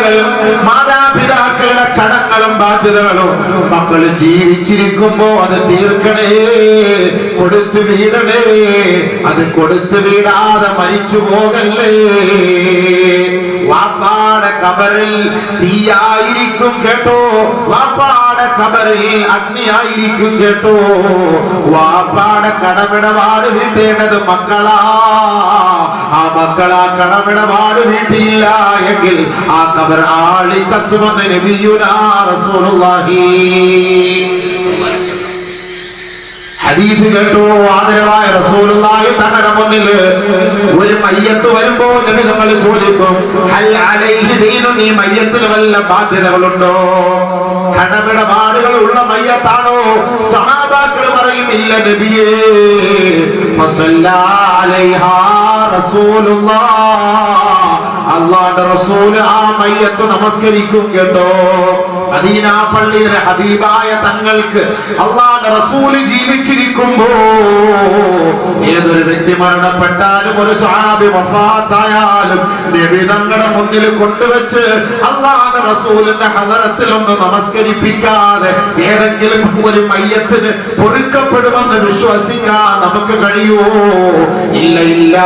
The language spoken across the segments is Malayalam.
കടങ്ങൾ, മാതാപിതാക്കളുടെ കടങ്ങളും ബാധ്യതകളും മക്കൾ ജീവിച്ചിരിക്കുമ്പോ അത് തീർക്കണേ, കൊടുത്തു വീടണേ. അത് കൊടുത്തു വീടാതെ മരിച്ചു പോകല്ലേ. വാപ്പാടെ കബറിൽ തീയായിരിക്കും കേട്ടോ, വാപ്പാടെ കബറിൽ അഗ്നിയായിരിക്കും കേട്ടോ. വാപ്പാടെ കടമിടപാട് വീട്ടേണ്ടത് മക്കളാ. ആ മക്കളാ കടമിടപാട് വീട്ടിയില്ല എങ്കിൽ ആ കബർ ആളിക്കത്തുമെന്ന് നബിയുനാ റസൂലുള്ളാഹി ഹദീസ് കേട്ടോ. ആദരവായ റസൂലുള്ളാഹി തങ്ങളുടെ മുന്നിൽ ഒരു മയ്യത്ത് വരുമ്പോ നബി തങ്ങൾ ചോദിക്കും, ഹൽ അലൈഹി ദീനു, ഈ മയ്യത്തിന് വല്ല ബാധ്യതകളുണ്ടോ? കടമിടപാടുകൾ ഉള്ള മയ്യത്താണോ? സഹാബാക്കൾ പറയും, ഇല്ല നബിയേ. ഫസല്ലാ അലൈഹാ റസൂലുള്ളാഹ്, അല്ലാഹുവിന്റെ റസൂൽ ആ മയ്യത്ത് നമസ്കരിക്കും കേട്ടോ. മദീന പള്ളിയിലെ ഹബീബായ തങ്ങൾക്ക് അല്ലാഹുവിന്റെ റസൂൽ ജീവിച്ചിരിക്കുമ്പോ ഏതൊരു വ്യക്തി മരണപ്പെട്ടാലും ഒരു സ്വഹാബി വഫാത്തായാലും നബി തങ്ങളുടെ മുന്നിൽ കൊണ്ടുവച്ച് അല്ലാഹുവിന്റെ റസൂലിന്റെ ഹദറത്തിൽ ഒന്ന് നമസ്കരിപ്പിക്കാതെ ഏതെങ്കിലും ഒരു മയ്യത്തിന് പൊറുക്കപ്പെടുമെന്ന് വിശ്വസിക്കാൻ നമുക്ക് കഴിയുമോ? ഇല്ല, ഇല്ല.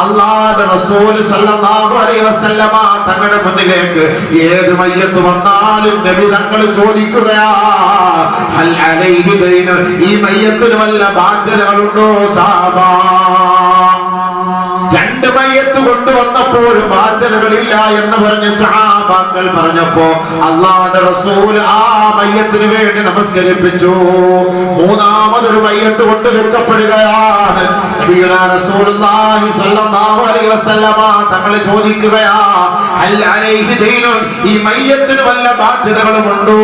അല്ലാഹുവിന്റെ റസൂൽ സല്ലല്ലാഹു അലൈഹി വസല്ലമ തങ്ങളുടെ മുന്നിലേക്ക് ഏത് മയ്യത്ത് വന്നാലും നബി തങ്ങൾ ചോദിക്കുകയാ, ഹൽ അലൈഹി ദൈന, ഈ മയ്യത്തിന് വല്ല ബാധ്യതകളുണ്ടോ സഹാബാ? രണ്ട് മയ്യത്ത് കൊണ്ടുവന്നപ്പോഴും ബാധ്യതകളില്ല എന്ന് പറഞ്ഞ് സഹാബാക്കൾ പറഞ്ഞപ്പോ അല്ലാഹുവിന്റെ റസൂൽ ആ മയ്യത്തിന് വേണ്ടി നമസ്കരിപ്പിച്ചു. മൂന്നാമതൊരു മയ്യത്ത് കൊണ്ട് വെക്കപ്പെടുകയാണ്. നബിയുനാ റസൂലുള്ളാഹി സ്വല്ലല്ലാഹു അലൈഹി വസല്ലമ തങ്ങൾ ചോദിക്കുകയാ, ഹൽ അലൈഹി ദൈനുൻ, ഈ മയ്യത്തിന് വല്ല ബാധ്യതകളുമുണ്ടോ?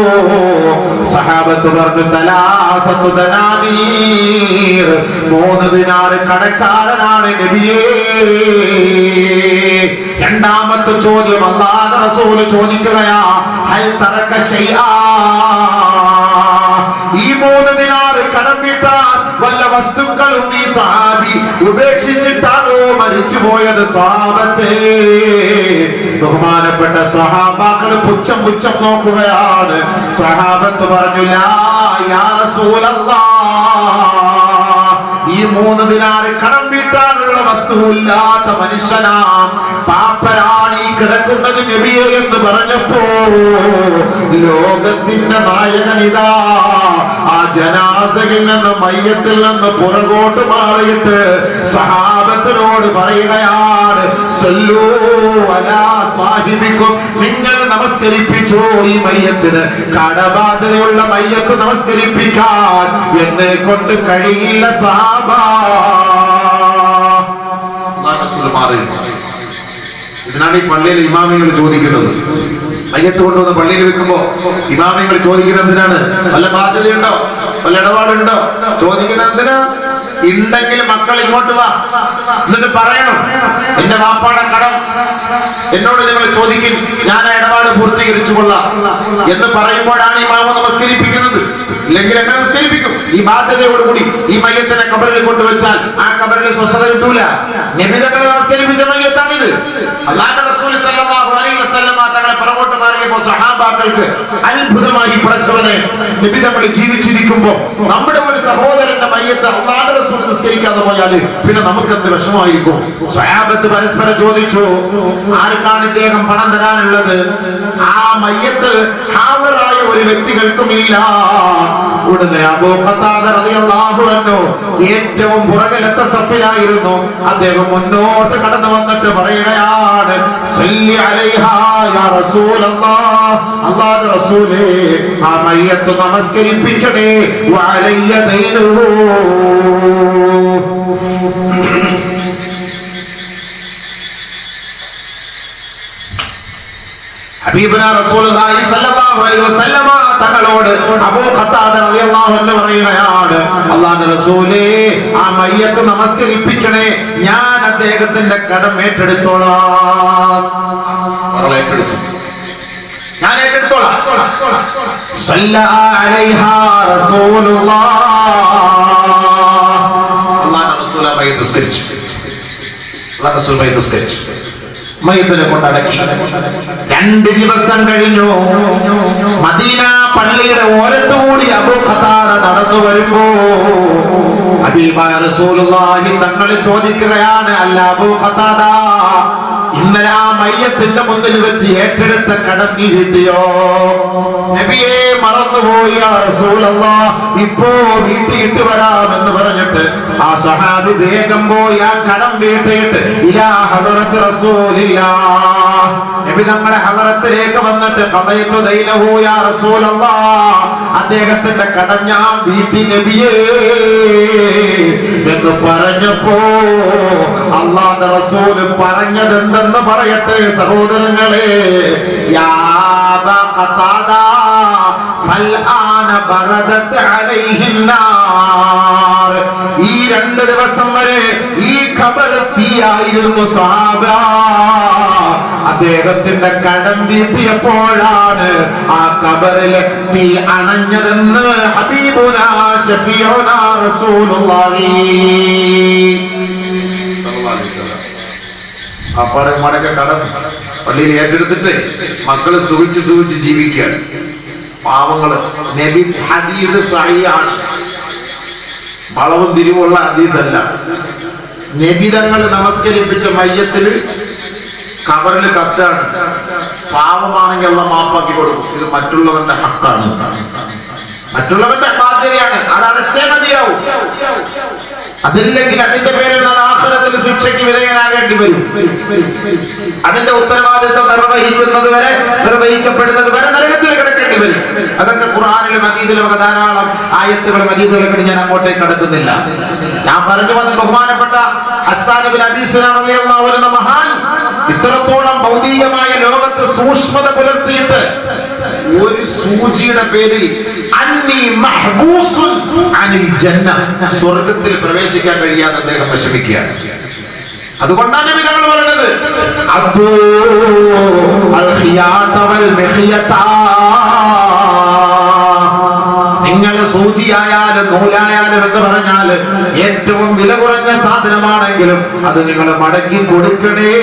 സഹാബത്ത് പറഞ്ഞു, തലാസത്തു ദനാനീർ, 3 ദിനാർ കടക്കാരനാണ് നബിയേ. രണ്ടാമത്തെ ചോദ്യം അല്ലാഹുവിന്റെ റസൂൽ ചോദിക്കുകയാ, ഹൽ തറക ശൈആ, ഈ 3 ദിനാർ കടം വീട്ടാൻ വല്ല വസ്തുക്കളും ഈ സഹാബി ഉപേക്ഷിച്ചിട്ടാണോ മരിച്ചു പോയത്? സഹാബത്തെ, ബഹുമാനപ്പെട്ട സഹാബാക്കൾ പുച്ഛം നോക്കുകയാണ്. സഹാബത്ത് പറഞ്ഞു, ലാ യാ റസൂലല്ലാഹ്, ഈ 3 ദിനാർ കടം വീട്ടാനുള്ള വസ്തുവില്ലാത്ത മനുഷ്യനാ, പാപ്പരാണ് ഈ കിടക്കുന്നത് നബിയെ എന്ന് പറഞ്ഞപ്പോ ലോകത്തിന്റെ നായകനിതാ ആ ജനാസയിൽ നിന്ന്, മയ്യത്തിൽ നിന്ന് പുറകോട്ട് മാറിയിട്ട് സഹാബത്തിനോട് പറയുകയാണ്, സല്ലൂ അലാ സാഹിബിക്കും, നിങ്ങൾ നമസ്കരിപ്പിച്ചോ ഈ മയ്യത്തിന്. കടബാധ്യതയുള്ള മയ്യത്ത് നമസ്കരിപ്പിക്കാൻ എന്നെ കൊണ്ട് കഴിയില്ല സഹാബാ. ഇതിനാണ് ഈ പള്ളിയിലെ ഇമാമികൾ ചോദിക്കുന്നത്. മയ്യത്ത് കൊണ്ടുവന്ന് പള്ളിയിൽ വെക്കുമ്പോ ഇമാമികൾ ചോദിക്കുന്നത് എന്തിനാണ്? വല്ല ബാധ്യതയുണ്ടോ, വല്ല ഇടപാടുണ്ടോ? ചോദിക്കുന്നത് എന്തിനാ? ഉണ്ടെങ്കിൽ മക്കൾ ഇങ്ങോട്ട് വാ, എന്നിട്ട് പറയണം, എന്റെ വാപ്പാടെ കടം എന്നോട് നിങ്ങൾ ചോദിക്കും, ഞാൻ ആ ഇടപാട് പൂർത്തീകരിച്ചു കൊള്ളാം എന്ന് പറയുമ്പോഴാണ് ഇമാമ നമസ്കരിപ്പിക്കുന്നത്. ഇല്ലെങ്കിൽ എങ്ങനെ നമസ്കരിപ്പിക്കും? ഈ ബാധ്യതയോടുകൂടി ഈ മയ്യത്തിനെ കബറിൽ കൊണ്ടുവച്ചാൽ ആ കബറിൽ സ്വസ്ഥത കിട്ടൂല. നബി തങ്ങൾ നമസ്കരിപ്പിച്ച മയ്യത്താണിത്. അല്ലാഹുവിന്റെ റസൂൽ സല്ലല്ലാഹു അലൈഹി വസല്ലമ തങ്ങളെ പുറകോട്ട് മാറിയപ്പോൾ സഹാബാക്കൾക്ക് അത്ഭുതമായി, പടച്ചവനെ, നബി തങ്ങൾ ജീവിച്ചിരിക്കുമ്പോ നമ്മുടെ ഒരു സഹോദരന്റെ മയ്യത്ത് അല്ലാഹുവിന്റെ റസൂൽ നിസ്കരിക്കാതെ പോയാൽ പിന്നെ നമുക്ക് എന്ത് വിഷമമായിരിക്കും? സ്വഹാബത്ത് പരസ്പരം ചോദിച്ചു, ആർക്കാണ് ഇദ്ദേഹം പണം തരാനുള്ളത്? ആ മയ്യത്ത് ഹാദിറായ ഒരു വ്യക്തികൾക്കും ഇല്ല. ഉടനെ അബൂ ഖതാദ റളിയല്ലാഹു അൻഹു ഏറ്റവും പുറകിലത്തെ സഫിലായിരുന്നു. അദ്ദേഹം മുന്നോട്ട് കടന്നു വന്നിട്ട് പറയുകയാണ്, സല്ലി അലൈഹാ യാ റസൂലല്ലാഹ്, അല്ലാഹുവിന്റെ റസൂലേ, ആ മയ്യത്ത് നമസ്കരിപ്പിക്കണേ. വഅലയ്യ ദൈനുഹു, ഹബീബുനാ റസൂലുള്ളാഹി സ്വല്ലല്ലാഹു അലൈഹി വസല്ലമ തങ്ങളോട് അബൂ ഖതാദ റളിയല്ലാഹു അൻഹു പറയുകയാണ്, അല്ലാഹുവിന്റെ റസൂലേ, ആ മയ്യത്ത് നമസ്കരിപ്പിക്കണേ, ഞാൻ അദ്ദേഹത്തിന്റെ കടം ഏറ്റെടുത്തോളാം. ഞാൻ ഏറ്റെടുത്തോളാം. സല്ലല്ലാഹു അലൈഹാ റസൂലുള്ളാഹ്, അല്ലാഹുവിന്റെ റസൂൽ മയ്യത്ത് നിസ്കരിച്ചു. അല്ലാഹുവിന്റെ റസൂൽ മയ്യത്ത് നിസ്കരിച്ചു. മയ്യത്തിനെ കൊണ്ടടക്കി. 2 ദിവസം കഴിഞ്ഞു. മദീന പള്ളിയുടെ ഓരത്തുകൂടി അബൂ ഖതാദ നടന്നു വരുമ്പോ ഹബീബായ റസൂലുള്ളാഹി തങ്ങൾ ചോദിക്കുകയാണ്, അല്ല അബൂ ഖതാദ, ഇന്നലെ ആ മയ്യത്തിന്റെ മുന്നിൽ വെച്ച് ഏറ്റെടുത്ത കടം നീ വീട്ടിയോ? നബിയെ, മറന്നുപോയി യാ റസൂലല്ലാഹ്, ഇപ്പോ വീട്ടിയിട്ട് വരാമെന്ന് പറഞ്ഞിട്ട് ആ സഹാബി വേഗം പോയി ആ കടം വീട്ടിയിട്ട് ഇലാ ഹദറത്ത് റസൂലില്ലാഹ്, നബി തങ്ങളുടെ ഹദറത്തിലേക്ക് വന്നിട്ട് ഖദൈതു ദൈനഹു യാ റസൂലല്ലാഹ്, അദ്ദേഹത്തിന്റെ കടം ഞാൻ വീട്ടി നബിയേ എന്ന് പറഞ്ഞപ്പോ അല്ലാഹുവിന്റെ റസൂൽ പറഞ്ഞതെന്തെന്ന് പറയട്ടെ സഹോദരങ്ങളെ. യാ അബാ ഖതാദ ഫൽആന ബറദത് അലൈഹിന്നാർ, ഈ 2 ദിവസം വരെ ഈ ഖബർ തീയായിരുന്നു സഹാബ. അദ്ദേഹത്തിന്റെ കടം വീട്ടിയപ്പോഴാണ് ആ ഖബറിലെ തീ അണഞ്ഞതെന്ന് ഹബീബുനാ ശഫീഉനാ റസൂലുള്ളാഹി സ്വല്ലല്ലാഹു അലൈഹി വസല്ലം. അപ്പാടെ ഉമ്മടൊക്കെ കടം പള്ളിയിൽ ഏറ്റെടുത്തിട്ട് മക്കള് സുഖിച്ച് ജീവിക്കുകയാണ്. പാവങ്ങള്. നബി ഹദീസ് സഹീഹാണ്, വളവും തിരിവുള്ള ഹദീസല്ല. നബി തങ്ങൾ നമസ്കരിപ്പിച്ച മയ്യത്തിൽ ഖബറിൽ കത്താണ്, പാവമാണെങ്കിൽ അല്ലാഹ് മാപ്പാക്കി കൊടുക്കും. ഇത് മറ്റുള്ളവന്റെ ഹക്കാണ്, മറ്റുള്ളവന്റെ ബാധ്യതയാണ്, അത് അടച്ചേ മതിയാവും. അതില്ലെങ്കിൽ അതിന്റെ പേരിൽ ആഖിറത്തിൽ ശിക്ഷയ്ക്ക് വിധേയനാകേണ്ടി വരും. അതിന്റെ ഉത്തരവാദിത്വം നിർവഹിക്കപ്പെടുന്നത് വരെ നരകത്തിൽ കിടക്കേണ്ടി വരും. അതൊക്കെ ഖുർആനിലും ഹദീസിലും ഒക്കെ ധാരാളം ആയത്തുകളും ഹദീസുകളൊക്കെ ഞാൻ അങ്ങോട്ടേക്ക് കടക്കുന്നില്ല. ഞാൻ പറഞ്ഞു വന്ന ബഹുമാനപ്പെട്ട ഹസ്സാൻ ഇബ്നു അബീ സുലൈമാൻ റളിയല്ലാഹു അൻഹു എന്ന മഹാൻ ഇത്രത്തോളം ഭൗതികമായ ലോകത്ത് സൂക്ഷ്മത പുലർത്തിയിട്ട് ഒരു സൂചിയുടെ പേരിൽ അന്നി മഹ്ബൂസുൻ അനിൽ ജന്ന, സ്വർഗ്ഗത്തിൽ പ്രവേശിക്കാൻ കഴിയാതെ അദ്ദേഹം വിഷമിക്കുകയാണ്. അതുകൊണ്ടാണ് നബി തങ്ങൾ പറയുന്നത് അബ്ദു അൽ ഖിയാത വൽ മിഖ്യത, നിങ്ങൾ സൂചിയായാലും നൂലായാലും എന്ന് പറഞ്ഞാൽ ഏറ്റവും വില കുറഞ്ഞ സാധനമാണെങ്കിലും അത് നിങ്ങൾ മടക്കി കൊടുക്കണേ.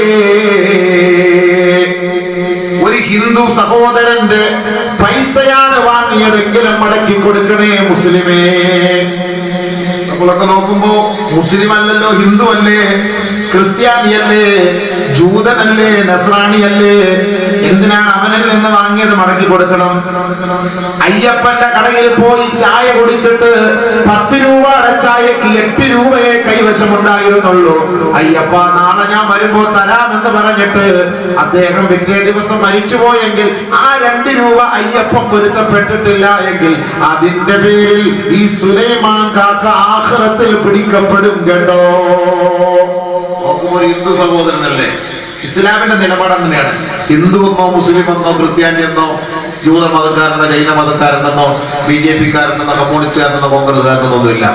ഒരു ഹിന്ദു സഹോദരന്റെ പൈസയാണ് വാങ്ങിയതെങ്കിലും മടക്കി കൊടുക്കണേ മുസ്ലിമേ. നമ്മളൊക്കെ നോക്കുമ്പോ മുസ്ലിം അല്ലല്ലോ, ഹിന്ദു അല്ലേ, ക്രിസ്ത്യാനിയല്ലേ, ജൂതനല്ലേ, നസ്രാണിയല്ലേ, എന്തിനാണ് അവനിൽ നിന്ന് വാങ്ങിയത് മടക്കി കൊടുക്കണം? അയ്യപ്പന്റെ കടയിൽ പോയി ചായ കുടിച്ചിട്ട് 10 രൂപയുടെ ചായക്ക് 8 രൂപയെ കൈവശമുണ്ടായിരുന്നുള്ളൂ. അയ്യപ്പ നാളെ ഞാൻ വരുമ്പോ തരാമെന്ന് പറഞ്ഞിട്ട് അദ്ദേഹം പിറ്റേ ദിവസം മരിച്ചുപോയെങ്കിൽ ആ 2 രൂപ അയ്യപ്പൻ പൊരുത്തപ്പെട്ടിട്ടില്ല എങ്കിൽ അതിന്റെ പേരിൽ ഈ സുലൈമാൻ കാക്ക ആഖിറത്തിൽ പിടിക്കപ്പെടും കേട്ടോ. ഒരു ഹിന്ദു സഹോദരനല്ലേ. ഇസ്ലാമിന്റെ നിലപാട് അങ്ങനെയാണ്. ഹിന്ദു എന്നോ മുസ്ലിം എന്നോ ക്രിസ്ത്യാനി എന്നോ ജൂത മതക്കാരനോ ജൈന മതക്കാരനെന്നോ BJP കാരനെന്നോ കമ്മ്യൂണിസ്റ്റുകാരനെന്നോ കോൺഗ്രസ്സുകാരനെന്നോ ഒന്നുമില്ല.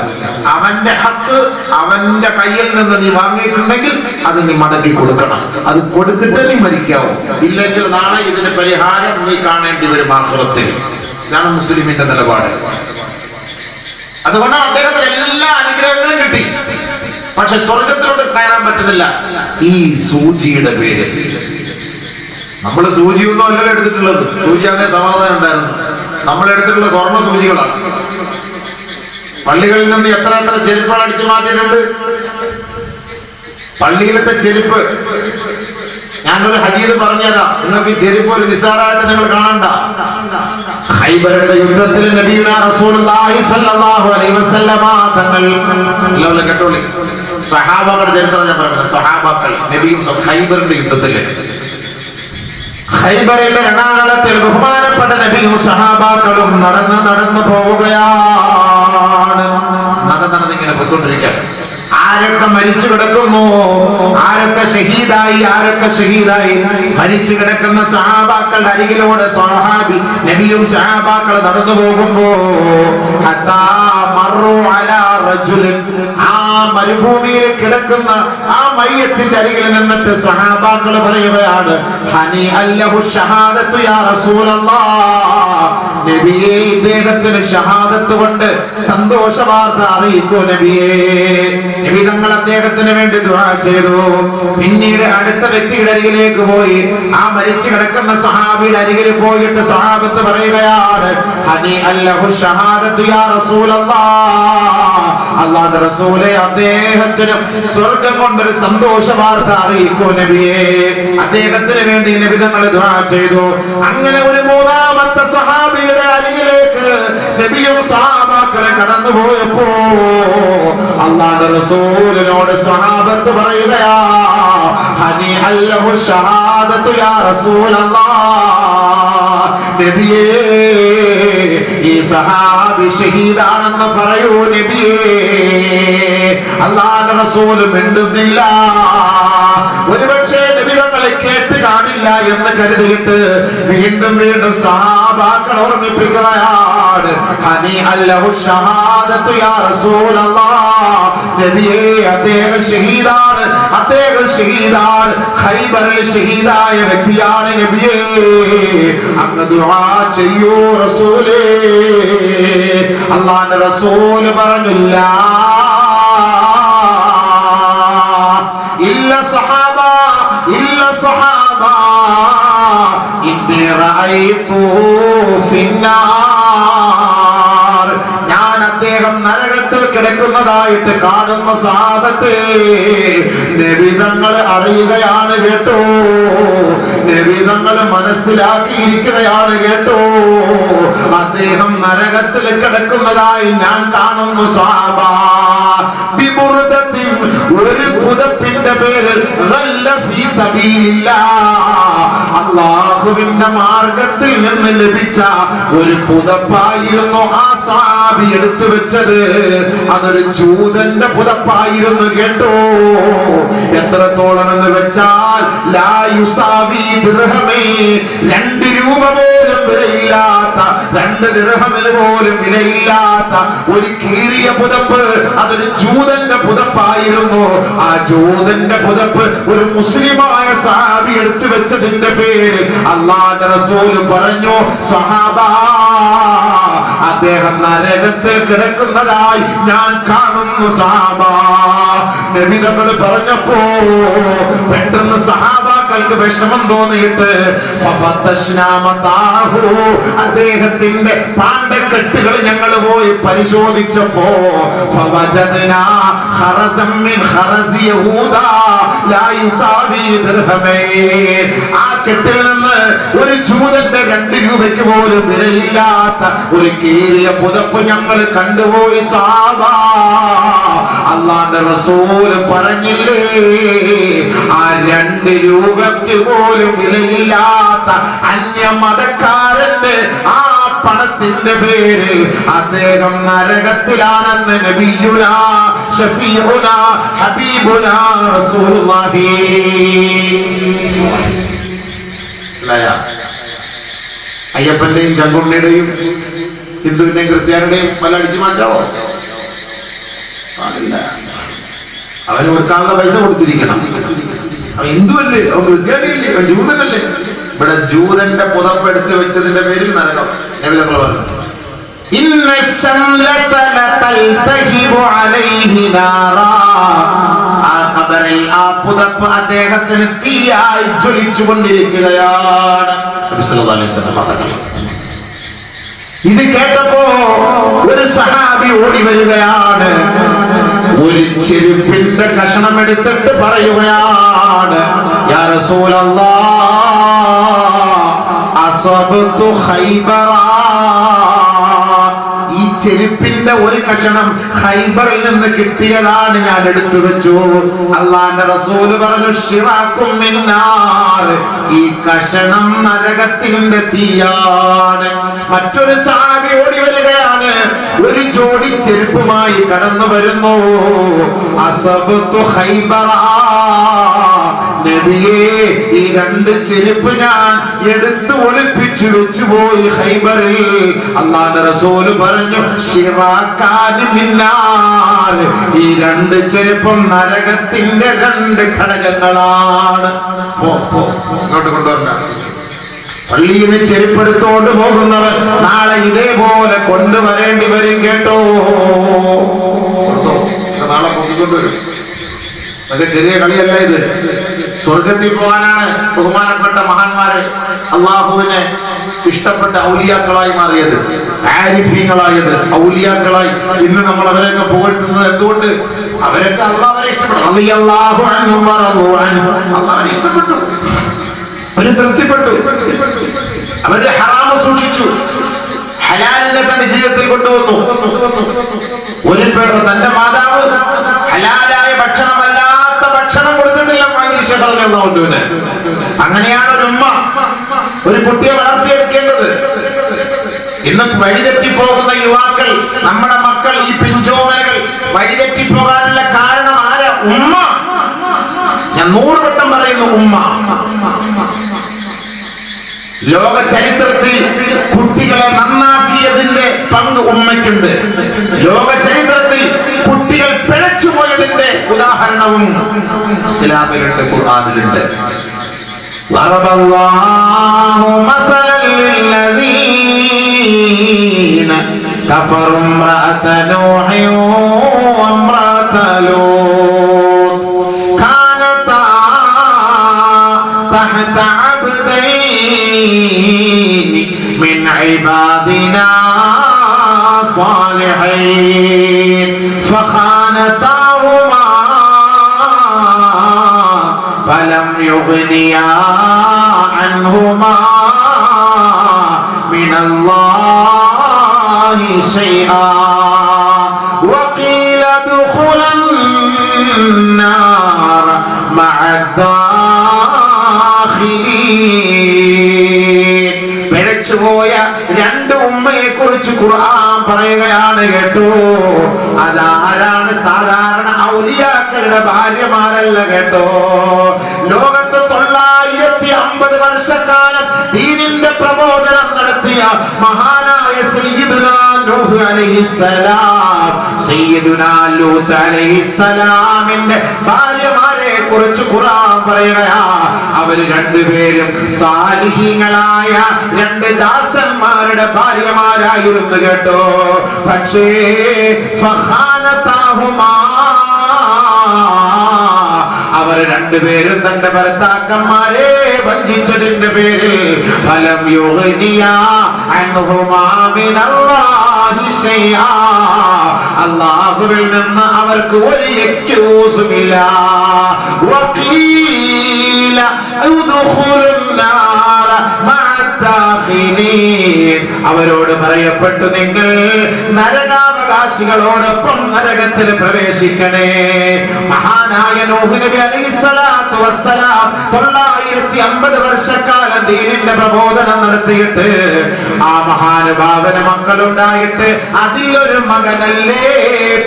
അവന്റെ ഹക്ക് അവന്റെ കയ്യിൽ നിന്ന് നീ വാങ്ങിയിട്ടുണ്ടെങ്കിൽ അത് നീ മടക്കി കൊടുക്കണം. അത് കൊടുത്തിട്ട് നീ മരിക്കാവൂ, ഇല്ലെങ്കിൽ നാളെ ഇതിന് പരിഹാരം നീ കാണേണ്ടി വരും ആഖിറത്തിൽ. ഇതാണ് മുസ്ലിമിന്റെ നിലപാട്. അതുകൊണ്ടാണ് അദ്ദേഹത്തിന് എല്ലാ അനുഗ്രഹങ്ങളും കിട്ടി, പക്ഷെ സ്വർഗത്തിലോട്ട് കയറാൻ പറ്റുന്നില്ല ഈ സൂചിയുടെ പേര്. നമ്മൾ സൂചിയൊന്നും അല്ലല്ലോ എടുത്തിട്ടുള്ളത്, സൂചിയാന്നേ സമാധാനം ഉണ്ടായിരുന്നു. നമ്മൾ എടുത്തിട്ടുള്ള സ്വർണ്ണ സൂചികളാണ്. പള്ളികളിൽ നിന്ന് എത്ര ചെരുപ്പുകൾ അടിച്ചു മാറ്റിയിട്ടുണ്ട്. പള്ളിയിലത്തെ ചെരുപ്പ്, ഞാനൊരു ഹദീസ് പറഞ്ഞുതരാം, നിങ്ങൾക്ക് ഈ ചെരുപ്പ് ഒരു നിസ്സാരമായിട്ട് നിങ്ങൾ കാണണ്ട. ഖൈബറിന്റെ യുദ്ധത്തിൽ നബിയുനാ റസൂലുള്ളാഹി സ്വല്ലല്ലാഹു അലൈഹി വസല്ലമ തങ്ങൾ എല്ലാവരും കേട്ടോളി. സഹാബാക്കളുടെ ചരിത്രം ഞാൻ പറയുന്നത്. സഹാബാക്കൾ നബിയും ഖൈബറിന്റെ യുദ്ധത്തില് ഖൈബറിന്റെ രണാളത്തിൽ ബഹുമാനപ്പെട്ട നബിയും സഹാബാക്കളും നടന്ന് പോവുകയാണ്. നടന്നിങ്ങനെ പോയിക്കൊണ്ടിരിക്കുകയാണ്. ആരൊക്കെ മരിച്ചു കിടക്കുന്നു, ആരൊക്കെ ഷഹീദായി മരിച്ചു കിടക്കുന്ന സഹാബാക്കളുടെ അരികിലൂടെ സ്വഹാബി നബിയും സഹാബാക്കൾ നടന്നു പോകുമ്പോ ആ മരുഭൂമിയിൽ കിടക്കുന്ന ആ മയ്യത്തിന്റെ അരികിൽ നിന്നിട്ട് സഹാബാക്കൾ പറയുകയാണ്, ഹനി അല്ലഹു ഷഹാദത്തു യാ റസൂലല്ലാഹ്, നബിയെ ഇദ്ദേഹത്തിന് ഷഹാദത്ത് കൊണ്ട് സന്തോഷവാർത്ത അറിയിക്കൂ നബിയെ. നബി തങ്ങൾ അദ്ദേഹത്തിന് വേണ്ടി ദുആ ചെയ്തു. പിന്നീട് അടുത്ത വ്യക്തിയുടെ അരികിലേക്ക് പോയി ആ മരിച്ചു കിടക്കുന്ന സഹാബിയുടെ അരികിൽ പോയിട്ട് സഹാബത്ത് പറയുകയാണ്, ഹനി അല്ലഹു ഷഹാദത്തു യാ റസൂലല്ലാഹ്, അല്ലാഹുവിന്റെ റസൂലേ അദ്ദേഹത്തിന് സ്വർഗ്ഗം കൊണ്ടൊരു സന്തോഷ വാർത്ത അറിയിക്കൂ നബിയെ. അദ്ദേഹത്തിന് വേണ്ടി നബി തങ്ങൾ ദുആ ചെയ്തു. അങ്ങനെ ഒരു മൂന്നാമത്തെ സഹാബിയുടെ അരികിലേക്ക് നബിയും സഹാബാക്കളെ കടന്നുപോയപ്പോ അല്ലാഹുവിന്റെ റസൂലിനോട് സഹാബത്ത് പറയുകയാ, ഹനി അല്ലഹു ഷഹാദത്തു യാ റസൂലല്ലാഹ്, നബിയേ ഈ സഹാബി ഷഹീദാണെന്ന് പറയൂ നബിയേ. അല്ലാഹുവിന്റെ റസൂൽ മിണ്ടുന്നില്ല. ഒരുപക്ഷേ നബി തങ്ങളെ കേട്ട് കാണില്ല എന്ന് കരുതിയിട്ട് വീണ്ടും വീണ്ടും സഹാബാക്കൾ ഓർമ്മിപ്പിക്കുകയാണ്, ഹനി അല്ലഹു ഷഹാദത്തു യാ റസൂലല്ലാഹ്, നബിയേ അദ്ദേഹം ഷഹീദാണ്, അദ്ദേഹം ഷഹീദാണ്, ഖൈബറിൽ ഷഹീദായ വ്യക്തിയാണ് നബിയേ, അങ്ങ് ദുആ ചെയ്യൂ റസൂലേ. അല്ലാഹുവിന്റെ റസൂൽ പറഞ്ഞില്ല, ഇല്ല സഹാബ, ഇല്ല സഹാബ, ഇന്നി റഅയ്തു ഫിന്നാർ, ഞാൻ അദ്ദേഹം നരകത്തിൽ കിടക്കുന്നതായിട്ട് കാണുന്ന സഹാബത്തെ നബി തങ്ങൾ അറിയുകയാണ് കേട്ടോ, നബി തങ്ങൾ മനസ്സിലാക്കിയിരിക്കുകയാണ് കേട്ടോ, അദ്ദേഹം നരകത്തിൽ കിടക്കുന്നതായി ഞാൻ കാണുന്നു സഹാബ. ബിബുർദത്തിൻ, ഒരു പുതപ്പിന്റെ പേരിൽ അല്ലാഹുവിന്റെ മാർഗത്തിൽ നിന്ന് ലഭിച്ച ഒരു പുതപ്പായിരുന്നു ആ സഹാബി എടുത്തു വെച്ചത്. അതൊരു ജൂതന്റെ പുതപ്പായിരുന്നു കേട്ടോ. എത്രത്തോളം എന്ന് വെച്ചാൽ ലാ യുസാവി ദിർഹമേ, 2 രൂപ പോലും വിലയില്ലാത്ത, 2 ദിർഹമിന് പോലും വിലയില്ലാത്ത ഒരു കീറിയ പുതപ്പ്, അതൊരു ജൂതന്റെ പുതപ്പായിരുന്നു. ആ ജൂതന്റെ പുതപ്പ് ഒരു മുസ്ലിമായ സഹാബി എടുത്തു വെച്ചതിന്റെ പേരിൽ അല്ലാഹുവിന്റെ റസൂൽ പറഞ്ഞു, സഹാബാ അദ്ദേഹം നരകത്തിൽ കിടക്കുന്നതായി ഞാൻ കാണുന്നു സഹാബാ. നബി തങ്ങൾ പറഞ്ഞപ്പോ പെട്ടെന്ന് സഹാബാക്കൾക്ക് വിഷമം തോന്നിയിട്ട് അദ്ദേഹത്തിന്റെ പാണ്ടക്കെട്ടുകൾ ഞങ്ങൾ പോയി പരിശോധിച്ചപ്പോ ആ കെട്ടിൽ നിന്ന് ഒരു ജൂതന്റെ 2 രൂപയ്ക്ക് പോലും വിലയില്ലാത്ത ഒരു കീറിയ പുതപ്പ് ഞങ്ങൾ കണ്ടുപോയി സഹാബാ. അല്ലാഹുവിന്റെ റസൂൽ പറഞ്ഞില്ലേ, ആ 2 രൂപയ്ക്ക് പോലും വിലയില്ലാത്ത അന്യമതക്കാരന്റെ ആ പണത്തിന്റെ പേരിൽ അദ്ദേഹം നരകത്തിലാണെന്ന് നബിയുനാ ഷഫീഉനാ ഹബീബുനാ റസൂലുള്ളാഹി. അയ്യപ്പന്റെയും ചങ്കുണ്ണിയുടെയും ഹിന്ദുവിന്റെയും ക്രിസ്ത്യാനിയുടെയും പല അടിച്ചു മാറ്റാവോ? പാടില്ല. അവന് ഒരുക്കാനുള്ള പൈസ കൊടുത്തിരിക്കണം. അവൻ ഹിന്ദുവല്ലേ, അവൻ ക്രിസ്ത്യാനിയല്ലേ, അവൻ ജൂതനല്ലേ? ഇവിടെ ജൂതന്റെ പുതപ്പെടുത്ത് വെച്ചതിന്റെ പേരിൽ നരകം. നബി തങ്ങൾ പറഞ്ഞു, ഇന്ന ശംലത ലതൽതഹിബു അലൈഹി നാറാ, ആ ഖബറിൽ ആ പുതപ്പ് അദ്ദേഹത്തിന് തീയായി ജ്വലിച്ചുകൊണ്ടിരിക്കുകയാണ്. നബി സല്ലല്ലാഹു അലൈഹി വസല്ലം ഇത് കേട്ടപ്പോ ഒരു സഹാബി ഓടി വരികയാണ്. ഒരു ചെരുപ്പിന്റെ കഷണം എടുത്തിട്ട് പറയുകയാണ്, യാ റസൂലല്ലാഹ് അസബതു ഖൈബറ, ഈ ചെരുപ്പിന്റെ ഒരു കഷണം ഖൈബറിൽ നിന്ന് കിട്ടിയതാണ്, ഞാൻ എടുത്തു വെച്ചു. അല്ലാഹുവിന്റെ റസൂൽ പറഞ്ഞു, ശിറാക്കും മിന്നാർ, ഈ കഷണം നരകത്തിന്റെ തീയാണ്. മറ്റൊരു സഹാബി ഓടി വരികയാണ്, ഒരു ജോഡി ചെരുപ്പുമായി കടന്നു വരുന്നു. അസബതു ഖൈബറ, നബിയേ ഈ 2 ചെരുപ്പ് ഞാൻ എടുത്തു ഒളിപ്പിച്ചു വെച്ചുപോയി ഖൈബറിൽ. അല്ലാഹുവിന്റെ റസൂൽ പറഞ്ഞു, ശിറാക്കാൻ മിന്നാർ, ഈ 2 ചെരുപ്പും നരകത്തിന്റെ 2 ഘടകങ്ങളാണ്. ഇങ്ങോട്ട് കൊണ്ടുവന്ന പള്ളിയിൽ നിന്ന് ചെരുപ്പെടുത്തോണ്ട് പോകുന്നവർ നാളെ ഇതേപോലെ കൊണ്ടുവരേണ്ടി വരും കേട്ടോ. നാളെ കൊണ്ടുവരും. അതൊക്കെ ചെറിയ കളിയല്ല ഇത്. സ്വർഗത്തിൽ പോകാനാണ് ബഹുമാനപ്പെട്ട മഹാന്മാര് അള്ളാഹുവിനെ ഇഷ്ടപ്പെട്ട ഔലിയാക്കളായി മാറിയത്, ആരിഫീങ്ങളായത്, ഔലിയാക്കളായി. ഇന്ന് നമ്മൾ അവരെയൊക്കെ പുകഴ്ത്തുന്നത് എന്തുകൊണ്ട്? അവരൊക്കെ അള്ളാഹുവിനെ ഇഷ്ടപ്പെട്ടു. അള്ളാഹുവിനെ ഇഷ്ടപ്പെട്ടു, അവര് തൃപ്തിപ്പെട്ടു, അവര് ഹറാമ സൂക്ഷിച്ചു, ഹലാലിനെ തന്റെ ജീവിതത്തിൽ കൊണ്ടുവന്നു. ഒരു തന്റെ മാതാവ് ഹലാലായ ഭക്ഷണമല്ലാത്ത ഭക്ഷണം കൊടുത്തിട്ടില്ല. അങ്ങനെയാണ് ഒരു ഉമ്മ ഒരു കുട്ടിയെ വളർത്തിയെടുക്കേണ്ടത്. ഇന്ന് വഴിതെറ്റിപ്പോകുന്ന യുവാക്കൾ, നമ്മുടെ മക്കൾ, ഈ പിഞ്ചോമനകൾ വഴിതെറ്റിപ്പോകാനുള്ള കാരണം ആരാ? ഉമ്മ. ഞാൻ 100 വട്ടം പറയുന്നു, ഉമ്മ. ലോക ചരിത്രത്തിൽ കുട്ടികളെ നന്നാക്കിയതിന്റെ പങ്ക് ഉമ്മയ്ക്കുണ്ട്. ലോക ചരിത്രത്തിൽ കുട്ടികൾ പിഴച്ചുപോയതിന്റെ ഉദാഹരണവും ഇസ്ലാമിലുണ്ട്, ഖുർആനിലുണ്ട്. ളറബല്ലാഹു മസലൻ ലില്ലദീന കഫറു ഇംറഅത നൂഹി വഇംറഅത ലൂത്ത് കാനതാ തഹത അബ്ദൈൻ മിൻ ഇബാദിനാ صالحين فخانتاهما فلم يغنيا عنهما من الله شيئا وقيل ادخلا النار مع الداخلين. പിഴച്ചുപോയ രണ്ട് ഉമ്മയെ കുറിച്ച് ഖുർആൻ പറയുകയാണ് കേട്ടോ. അതാരാണ്? സാധാരണ ഔലിയാക്കളുടെ ഭാര്യമാരല്ല കേട്ടോ. ലോകത്ത് 950 വർഷക്കാലം ദീനിന്റെ പ്രബോധനം നടത്തിയ മഹാനായ സയ്യിദുനാ നൂഹ് അലൈഹിസ്സലാം, സയ്യിദുനാ ലൂത്ത് അലൈഹിസ്സലാമിന്റെ ഭാര്യമാരെ കുറിച്ച് ഖുർആൻ പറയുകയാ. അവര് രണ്ടുപേരും സാലിഹീങ്ങളായ 2 ദാസന്മാരുടെ ഭാര്യമാരായിരുന്നു കേട്ടോ. പക്ഷേ ഫഖാനതാഹുമാ, അവർ രണ്ടുപേരും തന്റെ ഭർത്താക്കന്മാരെ വഞ്ചിച്ചതിന്റെ പേരിൽ ഫലം യുഗ്നിയാ അൻഹുമാ മിനല്ലാഹി ശൈആ, അല്ലാഹുവിൽ നിന്ന് അവർക്ക് ഒരു എക്സ്ക്യൂസും ഇല്ല. വഖീല ഉദ്ഖുലുൻ നാര മഅ ദാഖിലീൻ, അവരോട് പറയപ്പെട്ടു നിങ്ങൾ നരകാവകാശികളോടൊപ്പം നരകത്തിൽ പ്രവേശിക്കണേ. മഹാനായ നൂഹ് നബി അലൈഹിസ്സലാത്തു വസ്സലാം 950 വർഷക്കാലം ദീനിന്റെ പ്രബോധനം നടത്തിയിട്ട് ആ മഹാനുഭാവന് മക്കളുണ്ടായിട്ട് അതിലൊരു മകനല്ലേ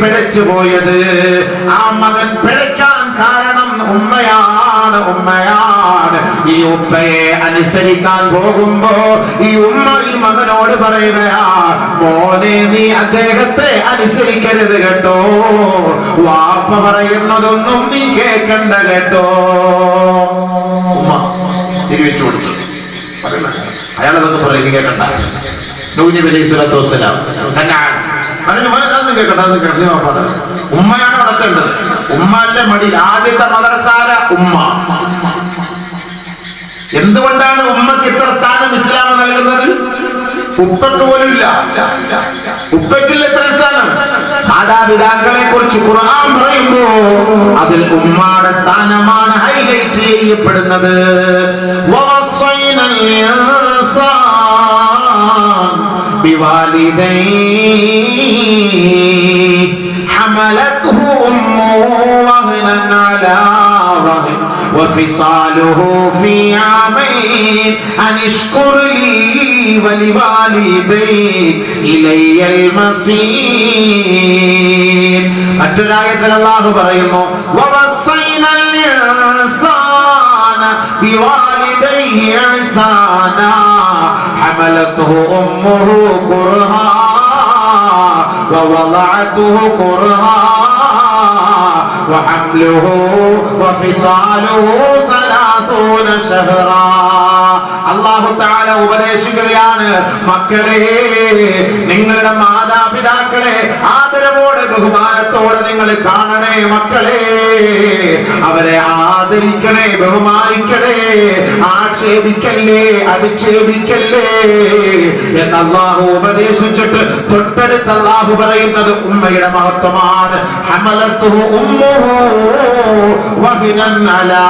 പിഴച്ചു പോയത്. ആ മകൻ പിഴയ്ക്കാൻ കാരണം ഉമ്മയാണ്, ഉമ്മയാണ്. ഈ ഉപ്പയെ അനുസരിക്കാൻ പോകുമ്പോ ഈ ഉമ്മ ഈ മകനോട് പറയുകയാ, മോനെ നീ അദ്ദേഹത്തെ അനുസരിക്കരുത് കേട്ടോ, വാപ്പ പറയുന്നതൊന്നും നീ കേൾക്കണ്ട കേട്ടോ. ഉമ്മ തിരിവെച്ചു കൊടുത്തു. അയാളതൊന്നും പറയും, നീ കേൾക്കണ്ട. നൂഹ് നബി അലൈഹിസ്സലാത്തു വസ്സലാം ഉമ്മയാണ് വളർത്തേണ്ടത്. ഉമ്മന്റെ മടിയിൽ ആദ്യത്തെ മദ്രസാര ഉമ്മ. എന്തുകൊണ്ടാണ് ഉമ്മക്ക് ഇത്ര സ്ഥാനം ഇസ്ലാം നൽകുന്നത്? ഉപ്പക്ക് പോലും ഇല്ല. ഉപ്പയ്ക്കില്ല ഇത്ര സ്ഥാനം. മാതാപിതാക്കളെ കുറിച്ച് ഖുർആൻ പറയുമ്പോ അതിൽ ഉമ്മയുടെ സ്ഥാനമാണ് ഹൈലൈറ്റ് ചെയ്യപ്പെടുന്നത്. വവസ്സൈനൽ ഇൻസാൻ ബിവാലിദൈഹി ഹമലത്ഹു ഉമ്മുഹു വഹ്നൻ അലാ വഹ്ൻ وفصاله في عامين أن اشكر لي ولوالديك إلي المصير. മറ്റൊരായത്തിൽ അല്ലാഹു പറയുന്നു, ووصينا الإنسان بوالديه إحسانا حملته أمه كرها ووضعته كرها وحمله وفصاله 30 شهرا. അല്ലാഹു തആല ഉപദേശിക്കുകയാണ്, മക്കളെ നിങ്ങളുടെ മാതാപിതാക്കളെ ആദരവോടെ ബഹുമാനത്തോടെ നിങ്ങൾ കാണണേ മക്കളെ, അവരെ ആദരിക്കണേ, ബഹുമാനിക്കണേ, ആക്ഷേപിക്കല്ലേ, അധിക്ഷേപിക്കല്ലേ എന്ന് അല്ലാഹു ഉപദേശിച്ചിട്ട് തൊട്ടടുത്ത് അല്ലാഹു പറയുന്നത് ഉമ്മയുടെ മഹത്വമാണ്. ഹമലത്തുഹു ഉമ്മുഹു വഹിനൻ അലാ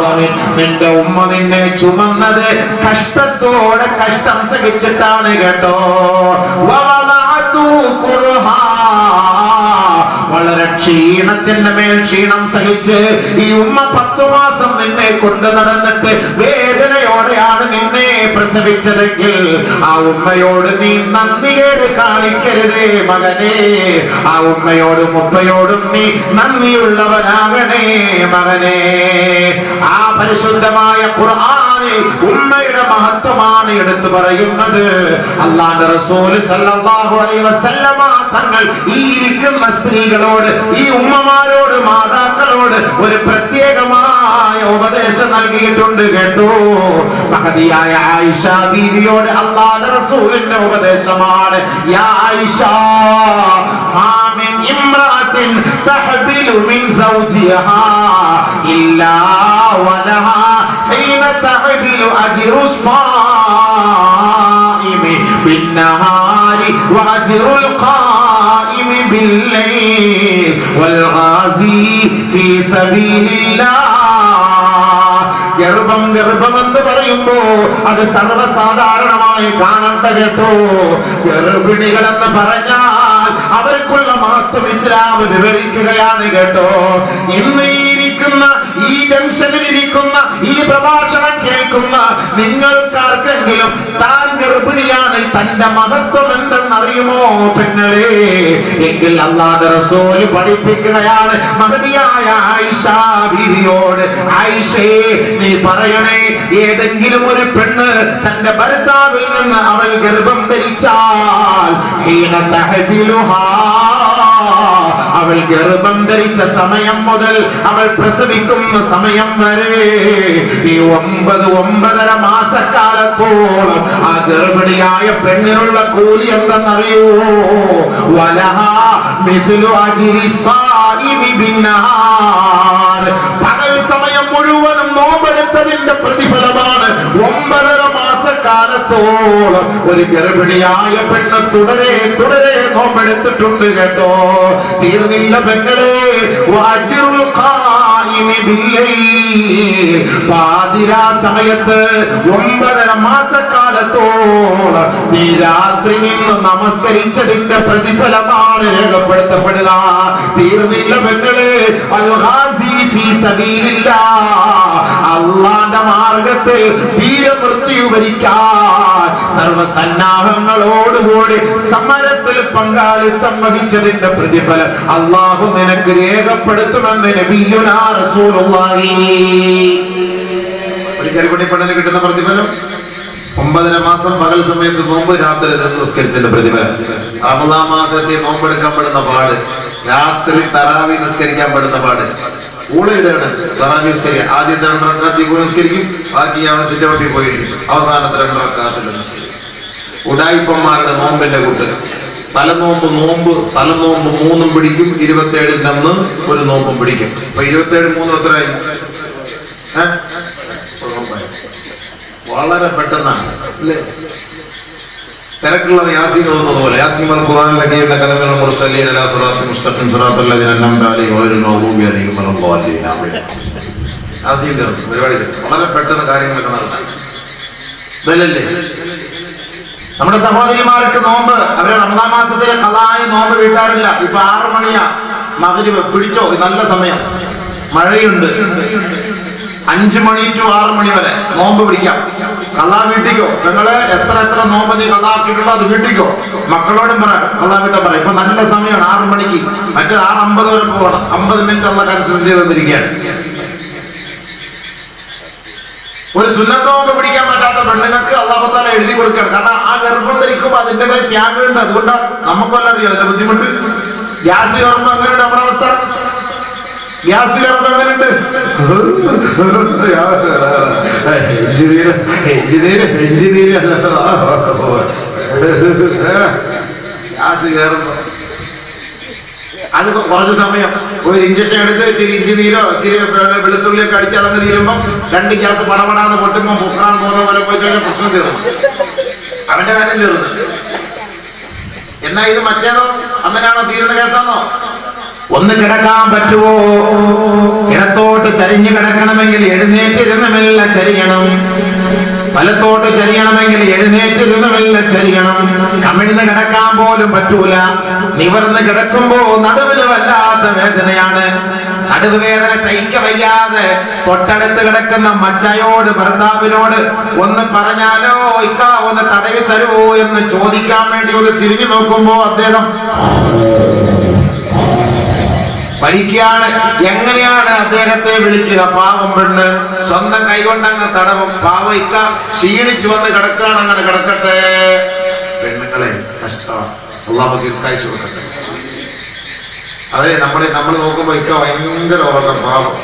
വഹിൻ. നിന്റെ ഉമ്മ നിന്നെ ചുമന്നത് കഷ്ടത്തോടെ കഷ്ടം സഹിച്ചിട്ടാണ് കേട്ടോ. വവദഅതു കുർഹാ, വളരെ ക്ഷീണത്തിന്റെ മേൽ ക്ഷീണം സഹിച്ച് ഈ ഉമ്മ 10 മാസം നിന്നെ കൊണ്ട് നടന്നിട്ട് വേദനയോടെയാണ് നിന്നെ പ്രസവിച്ചതെങ്കിൽ ആ ഉമ്മയോട് നീ നന്ദികേട് കാണിക്കരുതേ മകനെ. ആ ഉമ്മയോടും ഉപ്പയോടും നീ നന്ദിയുള്ളവനാകണേ മകനെ. ആ പരിശുദ്ധമായ ഖുർആനിൽ ഉമ്മയുടെ മഹത്വമാണ് എടുത്തു പറയുന്നത്. അല്ലാഹുവിന്റെ റസൂൽ സല്ലല്ലാഹു അലൈഹി വസല്ലമ തങ്ങൾ ഈ ഇരിക്കുന്ന സ്ത്രീകളോട്, ഈ ഉമ്മമാരോട്, മാതാക്കളോട് ഒരു പ്രത്യേകമായ ഉപദേശം നൽകിയിട്ടുണ്ട് കേട്ടോ. മഹദിയായ ആയിഷ ബീവിയോട് അല്ലാഹുവിന്റെ റസൂലിന്റെ ഉപദേശമാണ്, യാ ആയിഷ മാ മിൻ ഇംറഅത്തിൻ തഹബിലു മിൻ സൗജിഹാ ഇല്ലാ വലഹാ ഹീന തഹബിലു അജ്റു സ്സായിമി ബിന്നഹാരി വഅജ്റുൽ ഖായിമി ബില്ലൈൽ വൽഗാസി ഫീ സബീലില്ലാഹ്. ഗർഭം എന്ന് പറയുമ്പോ അത് സർവ്വസാധാരണമായി കാണണ്ട കേട്ടോ. ഗർഭിണികൾ എന്ന് പറഞ്ഞാൽ അവർക്കുള്ള മഹത്വം ഇസ്ലാം വിവരിക്കുകയാണ് കേട്ടോ. ഇന്ന് ഇരിക്കുന്ന ഈ ജംഗ്ഷനിൽ ഇരിക്കുന്ന ഈ പ്രഭാഷണം കേൾക്കുന്ന നിങ്ങൾക്കാർക്കെങ്കിലും താൻ ഗർഭിണിയാണ്, തന്റെ മഹത്വം എന്തെന്നറിയുമോ പെങ്ങളെ? എങ്കിൽ അല്ലാഹുവിന്റെ റസൂൽ പഠിപ്പിക്കുകയാണ് മഹദിയായ ആയിഷ ബീവിയോട്, ആയിഷേ നീ പറയണേ, ഏതെങ്കിലും ഒരു പെണ്ണ് തന്റെ ഭർത്താവിൽ നിന്ന് അവൾ ഗർഭം ധരിച്ചാൽ ഹീന തഹബിലുഹാ, അവൾ ഗർഭം ധരിച്ച സമയം മുതൽ അവൾ പ്രസവിക്കുന്ന സമയം വരെ ഈ 9-9.5 മാസക്കാലത്തോളം ആ ഗർഭിണിയായ പെണ്ണിനുള്ള കൂലി എന്തെന്നറിയോ? വലഹാ മിസ്ലു അജ്രി സായിമി ബിന്നഹാർ. പകൽ സമയം മുഴുവനും നോമ്പെടുത്തതിന്റെ പ്രതിഫലമാണ് 9.5 മാസക്കാലത്തോളം ഒരു ഗർഭിണിയായ പെണ്ണ് തുടരെ തുടരെ നോമ്പെടുത്തിട്ടുണ്ട് കേട്ടോ. തീർന്നില്ല പെങ്ങളെ, വഅജ്റുൽ ഖായിമി ബില്ലൈൽ, പാതിരാ സമയത്ത് 9.5 മാസക്കാലത്തോളം നീ രാത്രി നിന്ന് നമസ്കരിച്ചതിന്റെ പ്രതിഫലമാണ് രേഖപ്പെടുത്തപ്പെടുക. തീർന്നില്ല പെങ്ങളെ, അൽഗാസി ഫീ സബീലില്ലാഹ്, അല്ലാഹുവിന്റെ മാർഗത്തിൽ വീരമൃത്യു വരിക്കാൻ സർവസന്നാഹങ്ങളോടുകൂടി സമരത്തിൽ പങ്കാളിത്തം വഹിച്ചതിന്റെ പ്രതിഫലം അല്ലാഹു നിനക്ക് രേഖപ്പെടുത്തുമെന്ന് നബിയുനാ റസൂലുള്ളാഹി. ഒരു ഗർഭിണി പെണ്ണിന് കിട്ടുന്ന പ്രതിഫലം 9.5 മാസം പകൽ സമയത്ത് നോമ്പ്, രാത്രി നിസ്കരിച്ചതിന്റെ പ്രതിഫലം. റമദാൻ മാസത്തെ നോമ്പെടുക്കാൻ പെടുന്ന പാട്, രാത്രി തറാവി നിസ്കരിക്കാൻ പെടുന്ന പാട്. ഊളയിടാണ് തറാവി നിസ്കരിക്കാൻ. ആദ്യത്തെ 2 റക്അത്തിൽ പോയി നിസ്കരിക്കും, ബാക്കി അവൻ സിറ്റൗട്ടിൽ പോയിരിക്കും, അവസാനത്തെ 2 റക്അത്തിൽ നിസ്കരിക്കും. ഉഡായിപ്പന്മാരുടെ നോമ്പിന്റെ കൂട്ട്. തലനോമ്പ് 3 പിടിക്കും, 27-ന്റെ അന്ന് ഒരു നോമ്പും പിടിക്കും. അപ്പൊ 27-3 എത്രയായി? വളരെ പെട്ടെന്നാണ് അല്ലേ? തിരക്കുള്ള യാസീൻ ഓതുന്നത് പോലെ. യാസീൻ ഖുർആനിലെ കലമൽ മുർസലീൻ അലാ സിറാത്തിൽ മുസ്തഖീം സിറാത്തൽ ലദീന അൻഅംത അലൈഹിം ഗൈറിൽ മഗ്ദൂബി അലൈഹിം വലദ്ദാലിൻ. യാസീൻ പരിപാടി വളരെ പെട്ടെന്ന് കാര്യങ്ങളൊക്കെ നടത്താൻ ഇതല്ലേ. നമ്മുടെ സഹോദരിമാർക്ക് നോമ്പ്, അവര് റമദാൻ മാസത്തിലെ ഖളായി നോമ്പ് വീട്ടാറില്ല. ഇപ്പൊ 6 മണിയാ മഗ്രിബ്, പിടിച്ചോ, നല്ല സമയം, മഴയുണ്ട്. 5 മണി to 6 മണി വരെ നോമ്പ് പിടിക്കാം. ഖളാ വീട്ടിക്കോ, നിങ്ങളെ എത്ര നോമ്പ് നീ ഖളാ ആക്കിയിട്ടുണ്ടോ അത് വീട്ടിക്കോ. മക്കളോടും പറയാം ഖളാ വീട്ടാൻ പറയാം. ഇപ്പൊ നല്ല സമയമാണ് 6 മണിക്ക്, മറ്റേ 6:50 വരെ പോകണം. 50 മിനിറ്റ് അള്ളാഹ് കൺസിഡർ ചെയ്ത് തന്നിരിക്കുകയാണ്. ഒരു സുന്നത്ത് നോമ്പ് പിടിക്കാൻ പറ്റാത്ത പെണ്ണുങ്ങൾക്ക് അല്ലാഹു തആല എഴുതി കൊടുക്കണം. കാരണം ആ ഗർഭം ധരിക്കുമ്പോൾ അതിൻ്റെതായ ത്യാഗമുണ്ട്. അതുകൊണ്ടാണ് നമുക്കെല്ലാം അറിയാം അതിന്റെ ബുദ്ധിമുട്ട്. ഗ്യാസ് കയറുമ്പോൾ അങ്ങനെയുണ്ട് നമ്മുടെ അവസ്ഥ. ഗ്യാസ് കയറുമ്പോ എങ്ങനെയുണ്ട്? എഞ്ചിനീയർ അല്ല, ഗ്യാസ് കയറുമ്പോ അത് കുറച്ച് സമയം ഒരു ഇഞ്ചക്ഷൻ എടുത്ത് ഇച്ചിരി ഇഞ്ചി നീരോ ഇച്ചിരി വെളുത്തുള്ളിയൊക്കെ അടിച്ച് അതങ്ങ് തീരുമ്പോ 2 ഗ്യാസ് പടപടാന്ന് പൊട്ടുമ്പോ പൊക്കാൻ പോകുന്ന പോലെ പോയി കഴിഞ്ഞാൽ പ്രശ്നം തീർന്നു, അവന്റെ കാര്യം തീർന്നു. എന്നാ ഇത് മറ്റേതോ അങ്ങനെയാണോ? തീരുന്ന കേസാണോ? ഒന്ന് കിടക്കാൻ പറ്റുമോ? ഇടത്തോട്ട് ചരിഞ്ഞു കിടക്കണമെങ്കിൽ എഴുന്നേറ്റിരുന്ന് മെല്ലെ ചരിയണം, വലത്തോട്ട് ചരിയണമെങ്കിൽ എഴുന്നേറ്റിരുന്ന് മെല്ലെ ചരിയണം. കമിഴ്ന്ന് കിടക്കാൻ പോലും പറ്റൂല. നിവർന്ന് കിടക്കുമ്പോ നടുവിന് വല്ലാത്ത വേദനയാണ്. നടുവ് വേദന സഹിക്ക വയ്യാതെ തൊട്ടടുത്ത് കിടക്കുന്ന മച്ചയോട്, ഭർത്താവിനോട് ഒന്ന് പറഞ്ഞാലോ, ഇക്ക ഒന്ന് തടവി തരുമോ എന്ന് ചോദിക്കാൻ വേണ്ടി ഒന്ന് തിരിഞ്ഞു നോക്കുമ്പോ അദ്ദേഹം വലിക്കാണ്. എങ്ങനെയാണ് അദ്ദേഹത്തെ വിളിക്കുക? പാവം പെണ്ണ് സ്വന്തം കൈകൊണ്ടങ്ങ് തടവും. പാവം ഇക്ക ക്ഷീണിച്ചു വന്ന് കിടക്കുകയാണ്. അങ്ങനെ കിടക്കട്ടെ. പെണ്ണുങ്ങളെ കഷ്ടമാണ്. അല്ലാഹു ദീർഘായുസ്സ് കൊടുക്കട്ടെ. അവരെ നമ്മൾ നോക്കുമ്പോ ഇക്ക ഭയങ്കര ഉറക്കം, പാവം,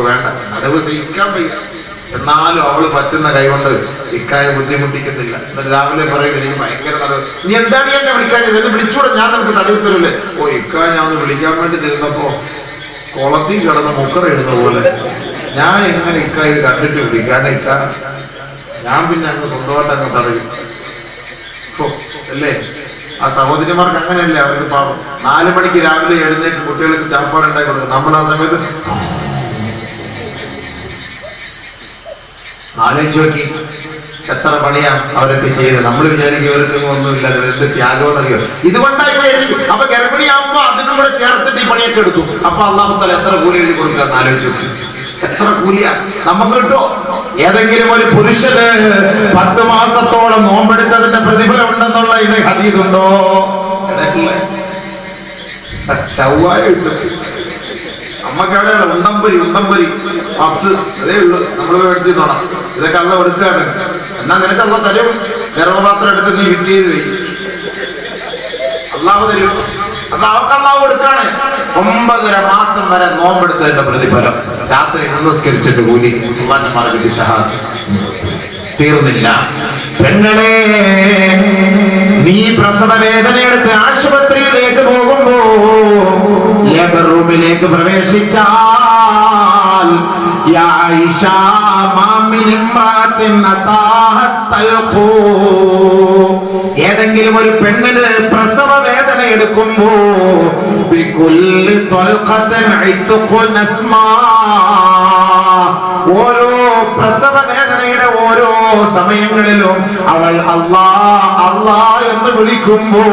വേണ്ട, നടുവ് സഹിക്കാൻ വയ്യ. എന്നാലും അവള് പറ്റുന്ന കൈകൊണ്ട് ഇക്കായെ ബുദ്ധിമുട്ടിക്കുന്നില്ല. എന്നിട്ട് രാവിലെ പറയും, എനിക്ക് ഭയങ്കര നടുവ്, നീ എന്താണ് എന്നെ വിളിക്കാൻ? എന്നെ വിളിച്ചൂടെ, ഞാൻ നമുക്ക് തടവി തരൂല്ലേ? ഓ ഇക്ക, ഞാൻ ഒന്ന് വിളിക്കാൻ വേണ്ടി തരുന്നപ്പോ കുളത്തിൽ കിടന്ന് മുക്കറ ഇടുന്ന പോലെ, ഞാൻ എങ്ങനെ ഇക്ക ഇത് കണ്ടിട്ട് വിളിക്കാനെ? ഇക്ക ഞാൻ പിന്നെ അങ്ങ് സ്വന്തമായിട്ട് അങ്ങ് തടവി. അല്ലേ? ആ സഹോദരിമാർക്ക് അങ്ങനെയല്ലേ? അവർക്ക് പാവം 4 മണിക്ക് രാവിലെ എഴുന്നേറ്റ് കുട്ടികൾക്ക് ചാപ്പാടുണ്ടാക്കി കൊടുക്കും. നമ്മൾ ആ സമയത്ത് ആലോചിച്ച് നോക്കി എത്ര പണിയാ അവരൊക്കെ ചെയ്ത്. നമ്മൾ വിചാരിക്കും ഇവർക്കൊന്നും ഒന്നുമില്ല, എന്ത് ത്യാഗമെന്നറിയോ. ഇതുകൊണ്ടായിരുന്നു എഴുതി. അപ്പൊ ഗർഭിണിയാകുമ്പോ അതിനും കൂടെ ചേർത്തിട്ട് ഈ പണിയൊക്കെ എടുത്തു. അപ്പൊ അല്ലാഹു തആല എത്ര കൂലി എഴുതി കൊടുക്കാന്ന് ആലോചിച്ച് നോക്കി. എത്ര കൂലിയാ നമുക്ക് കിട്ടോ? ഏതെങ്കിലും ഒരു പുരുഷന് 10 മാസത്തോളം നോമ്പെടുത്തതിന്റെ പ്രതിഫലം ഉണ്ടെന്നുള്ള ഇത് ഹദീസുണ്ടോ? ചവ്വായ ഉണ്ട്. അമ്മക്ക് എവിടെയാണ്? ഉണ്ടംപൊരി പപ്സ്, അതേ ഉള്ളൂ. നമ്മൾ മേടിച്ച് നോണം. ഇതൊക്കെ അള്ള കൊടുക്കുകയാണ്. എന്നാ നിനക്ക് അള്ള തരും. ഗർഭപാത്രം എടുത്ത് നീ വിറ്റ് ചെയ്ത് വരും, അള്ളാഹു തരും. അപ്പൊ അവർക്ക് അള്ളാഹു കൊടുക്കാണ്. 9.5 മാസം വരെ നോമ്പെടുത്തതിന്റെ പ്രതിഫലം. രാത്രി നമസ്കരിച്ചിട്ട് കൂലി. അള്ളാന്റെ മാർഗ്ഗത്തിൽ ഷഹാദത്ത് തീർന്നില്ല. പെങ്ങളെ, നീ പ്രസവ വേദനയെടുത്ത് ആശുപത്രിയിലേക്ക് പോകുമ്പോ ലേബർ റൂമിലേക്ക് പ്രവേശിച്ചാൽ യാ ആയിഷ മാമിൻ ഇംറാത്തിൻ അതാഹത് തൽഖൂ, ഏതെങ്കിലും ഒരു പെണ്ണിന് പ്രസവ വേദന എടുക്കുമ്പോ ബികുല്ലി തൽഖത്തിൻ ഇത്ഖു നസ്മാ, ഓരോ പ്രസവ വേദനയുടെ ഓരോ സമയങ്ങളിലും അവൾ അല്ലാ എന്ന് വിളിക്കുമ്പോ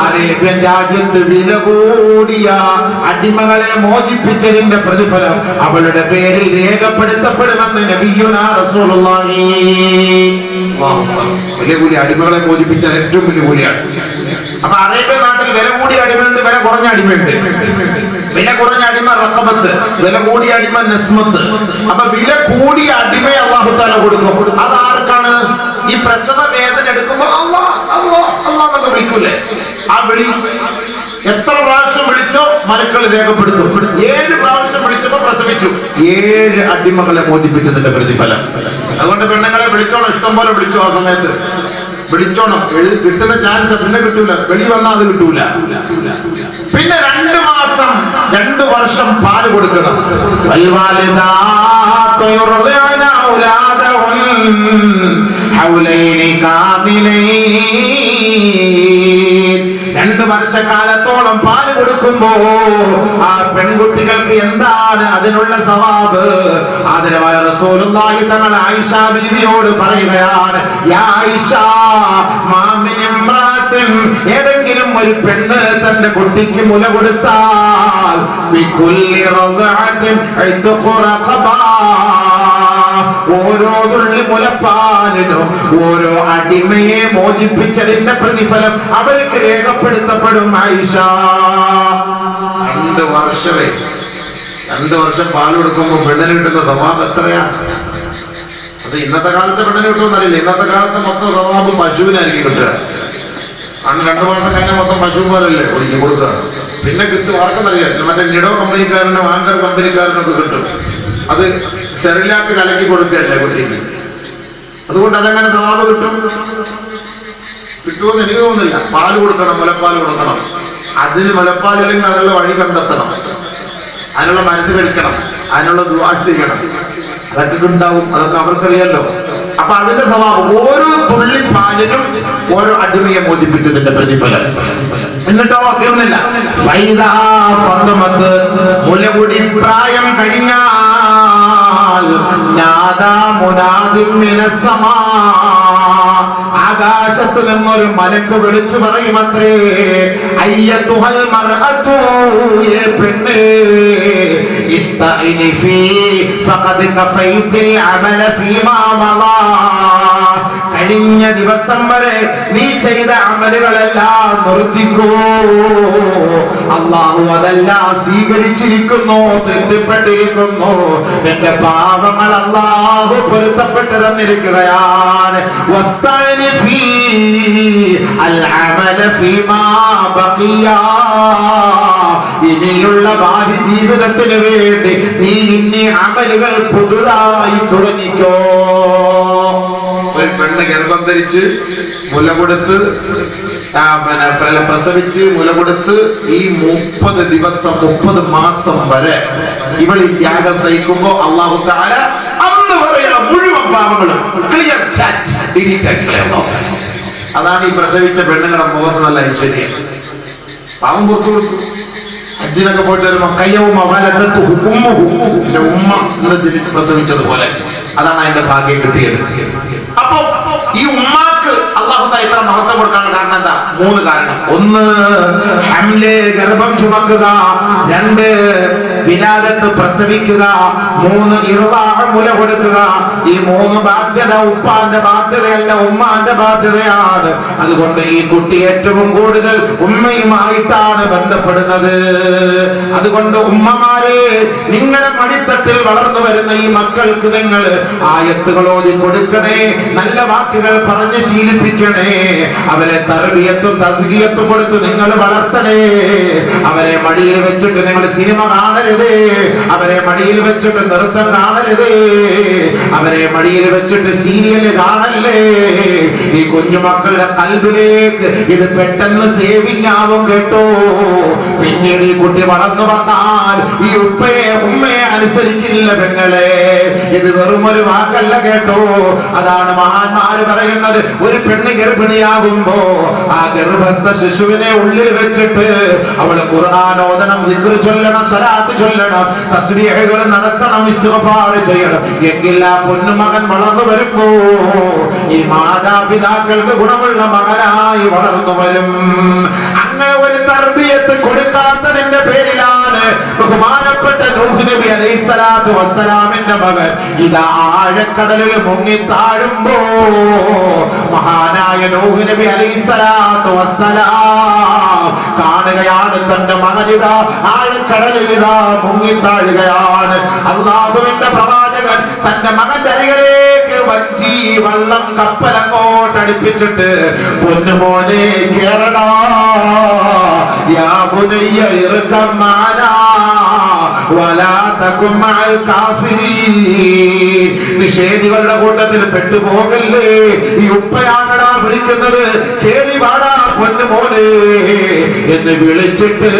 അറേബ്യൻ രാജ്യത്ത് വില കൂടിയ അടിമകളെ മോചിപ്പിച്ചതിന്റെ പ്രതിഫലം അവളുടെ പേരിൽ രേഖപ്പെടുത്തപ്പെടുമെന്ന് നബിയുനാ റസൂലുള്ളാഹി. വലിയ കൂലി, അടിമകളെ മോചിപ്പിച്ചാൽ ഏറ്റവും വലിയ കൂലിയാണ്. അപ്പൊ അറേബ്യൻ നാട്ടിൽ വില കൂടിയ അടിമയുണ്ട്, വില കുറഞ്ഞ അടിമയുണ്ട്. വില കുറഞ്ഞ അടിമ റഖബത്ത്, വില കൂടിയ അടിമ നസ്മത്ത്. അപ്പൊ വില കൂടിയ അടിമയെ അല്ലാഹു തആല കൊടുക്കും. അതാർക്കാണ്? ഈ പ്രസവ വേദന എടുക്കുമ്പോ അല്ലാഹ് വിളിക്കൂലേ? ആ വിളി എത്ര പ്രാവശ്യം വിളിച്ചോ മലക്കൾ രേഖപ്പെടുത്തും. 7 പ്രാവശ്യം വിളിച്ചപ്പോ പ്രസവിച്ചു. 7 അടിമകളെ മോചിപ്പിച്ചതിന്റെ പ്രതിഫലം. അതുകൊണ്ട് പെണ്ണുങ്ങളെ വിളിച്ചോണം, ഇഷ്ടം പോലെ വിളിച്ചോ. ആ സമയത്ത് വിളിച്ചോണം. കിട്ടുന്ന ചാൻസ് പിന്നെ കിട്ടൂല, വെളി വന്നാൽ അത് കിട്ടൂല. പിന്നെ 2 മാസം 2 വർഷം പാല് കൊടുക്കണം. 2 വർഷക്കാലത്തോളം പാല് കൊടുക്കുമ്പോ ആ പെൺകുട്ടികൾക്ക് എന്താണ് അതിനുള്ള സവാബ്? ആദരവായ റസൂലുള്ളാഹി തങ്ങൾ ആയിഷ ബീവിയോട് പറയുകയാണ്, യാ ആയിഷ മാമിൻ ഇംറാത്തിൻ, ഏതെങ്കിലും ഒരു പെണ്ണ് തന്റെ കുട്ടിക്ക് മുല കൊടുത്താൽ ബികുല്ലി റദഅത്തിൻ ഇത്ഖു റഖബ, ഓരോ തുള്ളി മുലപ്പാലിനും ഓരോ അടിമയെ മോചിപ്പിച്ചതിന്റെ പ്രതിഫലം അവർക്ക് രേഖപ്പെടുത്തപ്പെടും. ആയിഷ 2 വർഷമേ 2 വർഷം പാൽ കൊടുക്കുമ്പോ പെണ്ണിന് കിട്ടുന്ന സവാബ് എത്രയാ? പക്ഷെ ഇന്നത്തെ കാലത്തെ പെണ്ണിന് കിട്ടുമെന്നറിയില്ല. ഇന്നത്തെ കാലത്ത് മൊത്തം സവാബ് പശുവിനായിരിക്കും കിട്ടുക. 2 മാസം കഴിഞ്ഞാൽ മൊത്തം പശു പോലല്ലേ ഒടുക്കി കൊടുക്കുക. പിന്നെ കിട്ടും, ആർക്കെന്നറിയാം, മറ്റേ നിഡോ കമ്പനിക്കാരനും ആങ്കർ കമ്പനിക്കാരനും ഒക്കെ കിട്ടും. അത് സെറിലാക്ക് കലക്കി കൊടുക്കുകയല്ലേ കുട്ടിക്ക്. അതുകൊണ്ട് അതങ്ങനെ സവാബ് കിട്ടും. കിട്ടുമെന്ന് എനിക്ക് തോന്നുന്നില്ല. പാല് കൊടുക്കണം, മുലപ്പാൽ കൊടുക്കണം. അതിന് മുലപ്പാൽ അല്ലെങ്കിൽ അതിനുള്ള വഴി കണ്ടെത്തണം, അതിനുള്ള മരുന്ന് കഴിക്കണം, അതിനുള്ള ദുആ ചെയ്യണം. അതൊക്കെ ഉണ്ടാവും, അതൊക്കെ അവർക്കറിയാലോ. അപ്പൊ അതിന്റെ സ്വഭാവം ഓരോ തുള്ളി പാലിനും ഓരോ അടിമയെ മോചിപ്പിച്ചതിന്റെ പ്രതിഫലം. എന്നിട്ടോ തീർന്നില്ല. മുലകുടി പ്രായം കഴിഞ്ഞാൽ ആകാശത്ത് നിന്നൊരു മലക്ക് വിളിച്ചു പറയുമത്രേ, അയ്യത്തുഹൽ മർഅതു, യേ പെണ്ണേ, ഇസ്തഇനിഫി ഫഖദ് കഫൈതിൽ അമല ഫീമാ മളാ, കഴിഞ്ഞ ദിവസം വരെ നീ ചെയ്ത അമലുകളെല്ലാം നിർത്തിക്കോ, അല്ലാഹു അതെല്ലാം സ്വീകരിച്ചിരിക്കുന്നു, തൃപ്തിപ്പെട്ടിരിക്കുന്നു. നിന്റെ പാപങ്ങൾ അല്ലാഹു പൊരുത്തപ്പെട്ടു തന്നിരിക്കുകയാണ്. വസ്തഇനിഫി അൽ അമല ഫീമാ ബഖിയ, ഇനിയുള്ള ഭാവി ജീവിതത്തിന് വേണ്ടി നീ ഇനി അമലുകൾ പുതുതായി തുടങ്ങിക്കോ. ഒരു പെണ്ണ് ഗർഭം ധരിച്ച് മുല കൊടുത്ത് പ്രസവിച്ച് മുല കൊടുത്ത് ഈ 30 ദിവസം 30 മാസം വരെ ഇവൾ ഈ ത്യാഗം സഹിക്കുമ്പോ അല്ലാഹു തആല അന്ന് പറയുന്ന മുഴുവൻ പാപങ്ങളും ക്ലിയർ ചാറ്റ് ഡിലീറ്റ് ആക്കി കളയുന്നു. അതാണ് ഈ പ്രസവിച്ച പെണ്ണുങ്ങളുടെ മുഖത്ത് നല്ല ഐശ്വര്യം. പാവം പുറത്തു കൊടുത്തു. ഹജ്ജിനൊക്കെ പോയിട്ട് വരുമ്പോ കയ്യവും ഉമ്മ പ്രസവിച്ചതുപോലെ അതാണ് അതിന്റെ ഭാഗ്യം കിട്ടിയത്. അപ്പൊ ഈ ഉമ്മാക്ക് അല്ലാഹു തആല ഇത്ര മഹത്വം കൊടുക്കാനുള്ള കാരണം എന്താ? 3 കാരണം. 1 ഹംലെ, ഗർഭം ചുമക്കുക. 2 വിലാദത്ത്, പ്രസവിക്കുക. 3 ഇർളാഅ, മുല കൊടുക്കുക. ഈ 3 ബാധ്യത ഉപ്പാന്റെ ബാധ്യതയല്ല, ഉമ്മാന്റെ ബാധ്യതയാണ്. അതുകൊണ്ട് ഈ കുട്ടി ഏറ്റവും കൂടുതൽ ഉമ്മയുമായിട്ടാണ് ബന്ധപ്പെടുന്നത്. അതുകൊണ്ട് ഉമ്മമാരെ, നിങ്ങളുടെ മടിത്തട്ടിൽ വളർന്നു വരുന്ന ഈ മക്കൾക്ക് നിങ്ങൾ ആയത്തുകൾ ഓതി കൊടുക്കണേ, നല്ല വാക്കുകൾ പറഞ്ഞു ശീലിപ്പിക്കണേ, അവരെ തർബിയത്തും തസ്കിയത്തും കൊടുത്ത് നിങ്ങൾ വളർത്തണേ. അവരെ മടിയിൽ വെച്ചിട്ട് നിങ്ങൾ സിനിമ കാണരുതേ, അവരെ മടിയിൽ വെച്ചിട്ട് നൃത്തം കാണരുതേ, അവരെ മടിയിൽ വെച്ചിട്ട് സീരിയൽ കാണല്ലേ. ഈ കുഞ്ഞുമക്കളുടെ കൽബിലേക്ക് ഇത് പെട്ടെന്ന് സേവിങ് ആവും കേട്ടോ. പിന്നീട് ഈ കുട്ടി വളർന്നു വന്നാൽ ഈ ഉമ്മയെ അനുസരിക്കില്ല പെങ്ങളെ. ഇത് വെറുമൊരു വാക്കല്ല കേട്ടോ. അതാണ് മഹാന്മാര് പറയുന്നത്, ഒരു പെണ്ണ് ഗർഭിണിയാകുമ്പോ ആ ഗർഭസ്ഥ ശിശുവിനെ ഉള്ളിൽ വെച്ചിട്ട് അവള് ഖുർആൻ ഓതണം, ദിക്ർ ചൊല്ലണം, സ്വലാത്ത് ചൊല്ലണം, തസ്ബീഹുകൾ നടത്തണം, ഇസ്തിഗ്ഫാർ ചെയ്യണം. എങ്കിൽ ആ പൊന്നുമകൻ വളർന്നു വരുമ്പോ ഈ മാതാപിതാക്കൾക്ക് ഗുണമുള്ള മകനായി വളർന്നു വരും. അങ്ങനെ ഒരു തർബിയത്ത് കൊടുക്കാത്തതിന്റെ പേരിലാണ് ബഹുമാനപ്പെട്ട നൂഹ് നബി അലൈഹിസ്സലാത്തു വസ്സലാമിന്റെ മകൻ ഇതാ ആഴക്കടലിൽ മുങ്ങി താഴുമ്പോ മഹാനായ നൂഹ് നബി അലൈഹിസ്സലാത്തു വസ്സലാം കാണുകയാണ് തന്റെ മകനിതാ ആഴക്കടലിൽ ഇതാ മുങ്ങി താഴുകയാണ്. അല്ലാഹുവിന്റെ പ്രവാചകൻ തന്റെ മകന്റെ അരികിലേക്ക് വഞ്ചി വള്ളം കപ്പലങ്ങോട്ട് അടുപ്പിച്ചിട്ട്, പൊന്നുമോനെ കേറടാ, യാ ബുനയ്യ ഇർകം മഅനാ വലാ തകും മഅൽ കാഫിരീൻ, നിഷേധികളുടെ കൂട്ടത്തിൽ പെട്ടുപോകല്ലേ. ഈ ഉപ്പയാണടാ വിളിക്കുന്നത്, കേറി വാടാ പൊന്നുമോനെ എന്ന് വിളിച്ചിട്ട്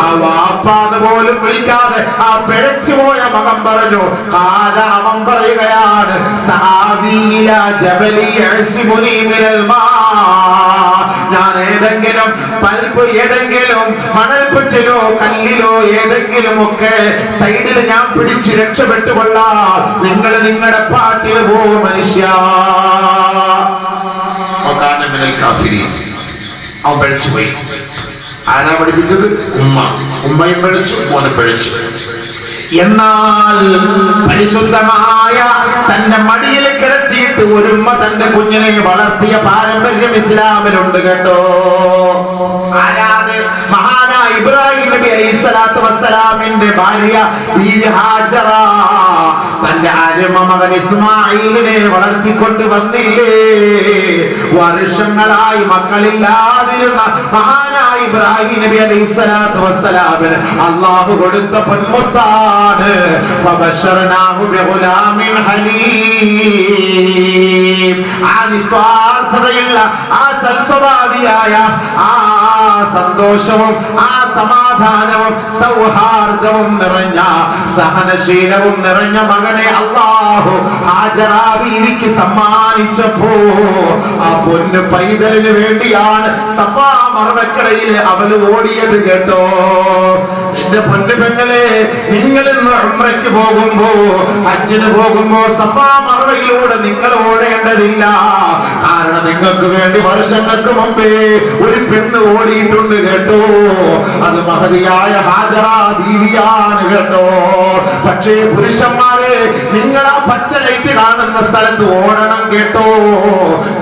ആ വാപ്പാന്ന് പോലും വിളിക്കാതെ ആ പിഴച്ചുപോയ മകൻ പറഞ്ഞു. കാലാമം പറയുകയാണ്, സഹാബീല ജബലി യഅ്സിമുനി മിനൽ മാ, ഞാൻ ഏതെങ്കിലും പൽപ്പ്, ഏതെങ്കിലും മണൽപ്പെട്ടിലോ കല്ലിലോ ഏതെങ്കിലും ഒക്കെ സൈഡിൽ ഞാൻ പിടിച്ച് രക്ഷപ്പെട്ടുകൊള്ളാം, നിങ്ങൾ നിങ്ങളുടെ പാട്ടിൽ പോ മനുഷ്യ. അവൻ പഴിച്ചുപോയി. ആരാ പഠിപ്പിച്ചത്? ഉമ്മയും പഴിച്ചു, മോനെ പഴിച്ചു. എന്നാൽ പരിശുദ്ധമായ തന്റെ മടിയിൽ കിടത്തിയിട്ട് ഒരുമ്മ തന്റെ കുഞ്ഞിനെ വളർത്തിയ പാരമ്പര്യം ഇസ്ലാമിലുണ്ട് കേട്ടോ. ആരാണ്? മഹാനായ ഇബ്രാഹിം നബി അലൈഹിസ്സലാത്തു വസ്സലാമിന്റെ ഭാര്യ ബീവി ഹാജറ. തന്റെ അരുമ മകൻ ഇസ്മായിലിനെ വളർത്തിക്കൊണ്ട് വന്നില്ലേ? വർഷങ്ങളായി മക്കളില്ലാതിരുന്ന മഹാനായ ഇബ്രാഹിം നബി അലൈഹിസ്സലാത്തു വസ്സലാമിന് അല്ലാഹു കൊടുത്ത പൊന്മുത്താണ്. ഫബശർനാഹു ബിഗുലാമിൻ ഹലീം. ആ നിസ്വാർത്ഥതയുള്ള ആ സൽസ്വഭാവിയായ ആ സന്തോഷവും ആ സമാധാനവും സൗഹാർദ്ദവും നിറഞ്ഞ സഹനശീലവും നിറഞ്ഞ മകനെ അല്ലാഹു ഹാജറ ബീവിക്ക് സമ്മാനിച്ചപ്പോ ആ പൊന്നു പൈതലിന് വേണ്ടിയാണ് സഫാ മർവക്കടയിലെ അവള് ഓടിയത് കേട്ടോ. എന്റെ പൊന്നു പെങ്ങളെ, നിങ്ങൾ ഇന്ന് ഉംറയ്ക്ക് പോകുമ്പോ ഹജ്ജിന് പോകുമ്പോ സഫാ മർവയിലൂടെ നിങ്ങൾ ഓടേണ്ടതില്ല. കാരണം നിങ്ങൾക്ക് വേണ്ടി വർഷങ്ങൾക്ക് മുമ്പേ ഒരു പെണ്ണ് ഓടിയിട്ടുണ്ട് കേട്ടോ. അത് മഹതിയായ ഹാജറ ബീവിയാണ് കേട്ടോ. പക്ഷേ പുരുഷന്മാരെ, നിങ്ങൾ ആ പച്ച ലൈറ്റ് കാണുന്ന സ്ഥലത്ത് ഓടണം കേട്ടോ.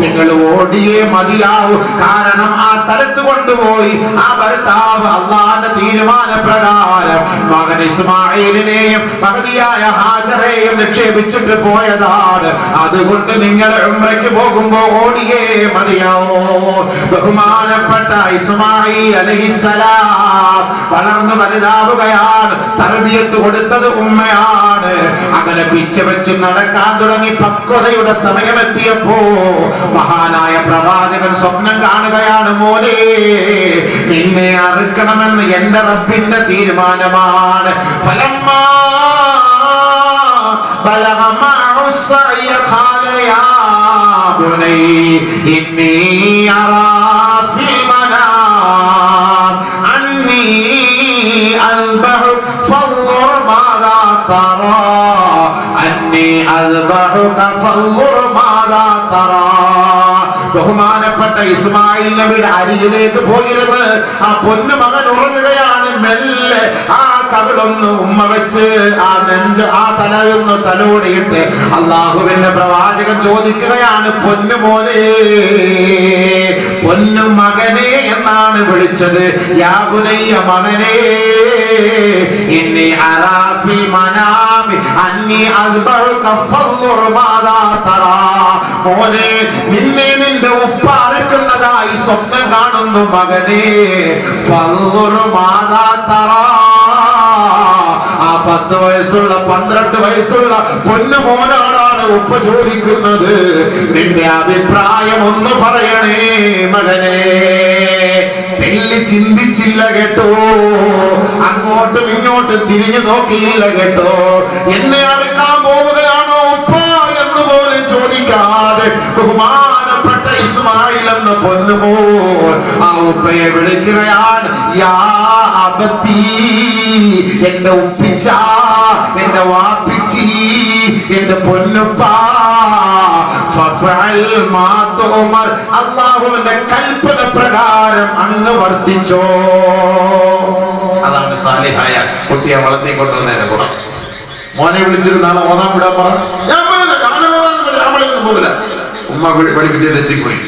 നിങ്ങൾ ഓടിയേ മതിയാവൂ. കാരണം ആ സ്ഥലത്ത് കൊണ്ടുപോയി ആ ഭർത്താവ് അള്ളാന്റെ തീരുമാന പ്രകാരം മകൻ ഇസ്മായിലിനെയും മഹതിയായ ഹാജറയെയും നിക്ഷേപിച്ചിട്ട് പോയതാണ്. അതുകൊണ്ട് നിങ്ങൾ ഉംറയ്ക്ക് പോകുമ്പോ ഓടിയേ മതിയാവോ. ബഹുമാനപ്പെട്ട ഇസ്മായിൽ അലൈഹിസ്സലാം വളർന്നു വലുതാവുകയാണ്. തർബിയത്ത് കൊടുത്തത് ഉമ്മയാണ്. അങ്ങനെ പിച്ച് വെച്ച് നടക്കാൻ തുടങ്ങി. പക്വതയുടെ സമയമെത്തിയപ്പോ മഹാനായ പ്രവാചകൻ സ്വപ്നം കാണുകയാണ്. മോനെ, നിന്നെ അറുക്കണമെന്ന് എന്റെ റബ്ബിന്റെ തീരുമാനമാണ്. ഫലമ്മാ ബലഗ മഅഹു സഅയ ഖാല യാ ബുനൈ ഇന്നി അറാ ഫിൽ മനാം അന്നി അൽബഹു ഫൻദുർ മാദാ തറാ അന്നി അൽബഹുക ഫൻദുർ മാദാ തറാ. ബഹുമാനപ്പെട്ട ഇസ്മായിൽ നബിയുടെ അരികിലേക്ക് പോയിരുന്ന് ആ പൊന്നു മകൻ ഉറങ്ങുകയാണ്. മെല്ലെ ആ കവിളൊന്ന് ഉമ്മ വെച്ച് ആ നെഞ്ച് ആ തലയൊന്ന് തലോടിയിട്ട് അള്ളാഹുവിന്റെ പ്രവാചകൻ ചോദിക്കുകയാണ്, പൊന്നു മോനെ, പൊന്നു മകനെ എന്നാണ് വിളിച്ചത്. യാ ബുനയ്യ, മകനെ, ഇന്നി അറാ ഫിൽ മനാമി അന്നി അദ്ബഉക ഫൻദുർ മാദാ തറാ. മോനെ, നിന്നെ നിന്റെ ഉപ്പ അറുക്കുന്നതായി സ്വപ്നം കാണുന്നു മകനെ. ഫൻദുർ മാദാ തറാ. ആ 10 വയസ്സുള്ള 12 വയസ്സുള്ള പൊന്നു മോനാണ് ഉപ്പ ചോദിക്കുന്നത്. നിന്റെ അഭിപ്രായം ഒന്ന് പറയണേ മകനെ. തെല്ലി ചിന്തിച്ചില്ല കേട്ടോ. അങ്ങോട്ടും ഇങ്ങോട്ടും തിരിഞ്ഞു നോക്കിയില്ല കേട്ടോ. എന്നെ അറുക്കാൻ പോവുകയാണോ ഉപ്പ എന്ന് പോലും ചോദിക്കാതെ ബഹുമാനപ്പെട്ട ഇസ്മായിൽ എന്ന പൊന്നുമോൻ ആ ഉപ്പയെ വിളിക്കുകയാണ്. യാ അബത്തി, എന്റെ ഉപ്പിച്ച, എന്റെ വാപ്പിച്ചി, എന്റെ പൊന്നുപ്പ, അള്ളാഹുവിന്റെ കൽപ്പന പ്രകാരം അങ്ങ് വർദ്ധിച്ചോ. അതാണ് സാലിഹായ കുട്ടിയെ വളർത്തിക്കൊണ്ടുവന്നതിന്റെ ഗുണം. മോനെ വിളിച്ചിട്ട് നാളെ ഓതാൻ വിടാൻ പറഞ്ഞു. പോകില്ല. ഉമ്മ പഠിപ്പിച്ച് തെറ്റിപ്പോയി.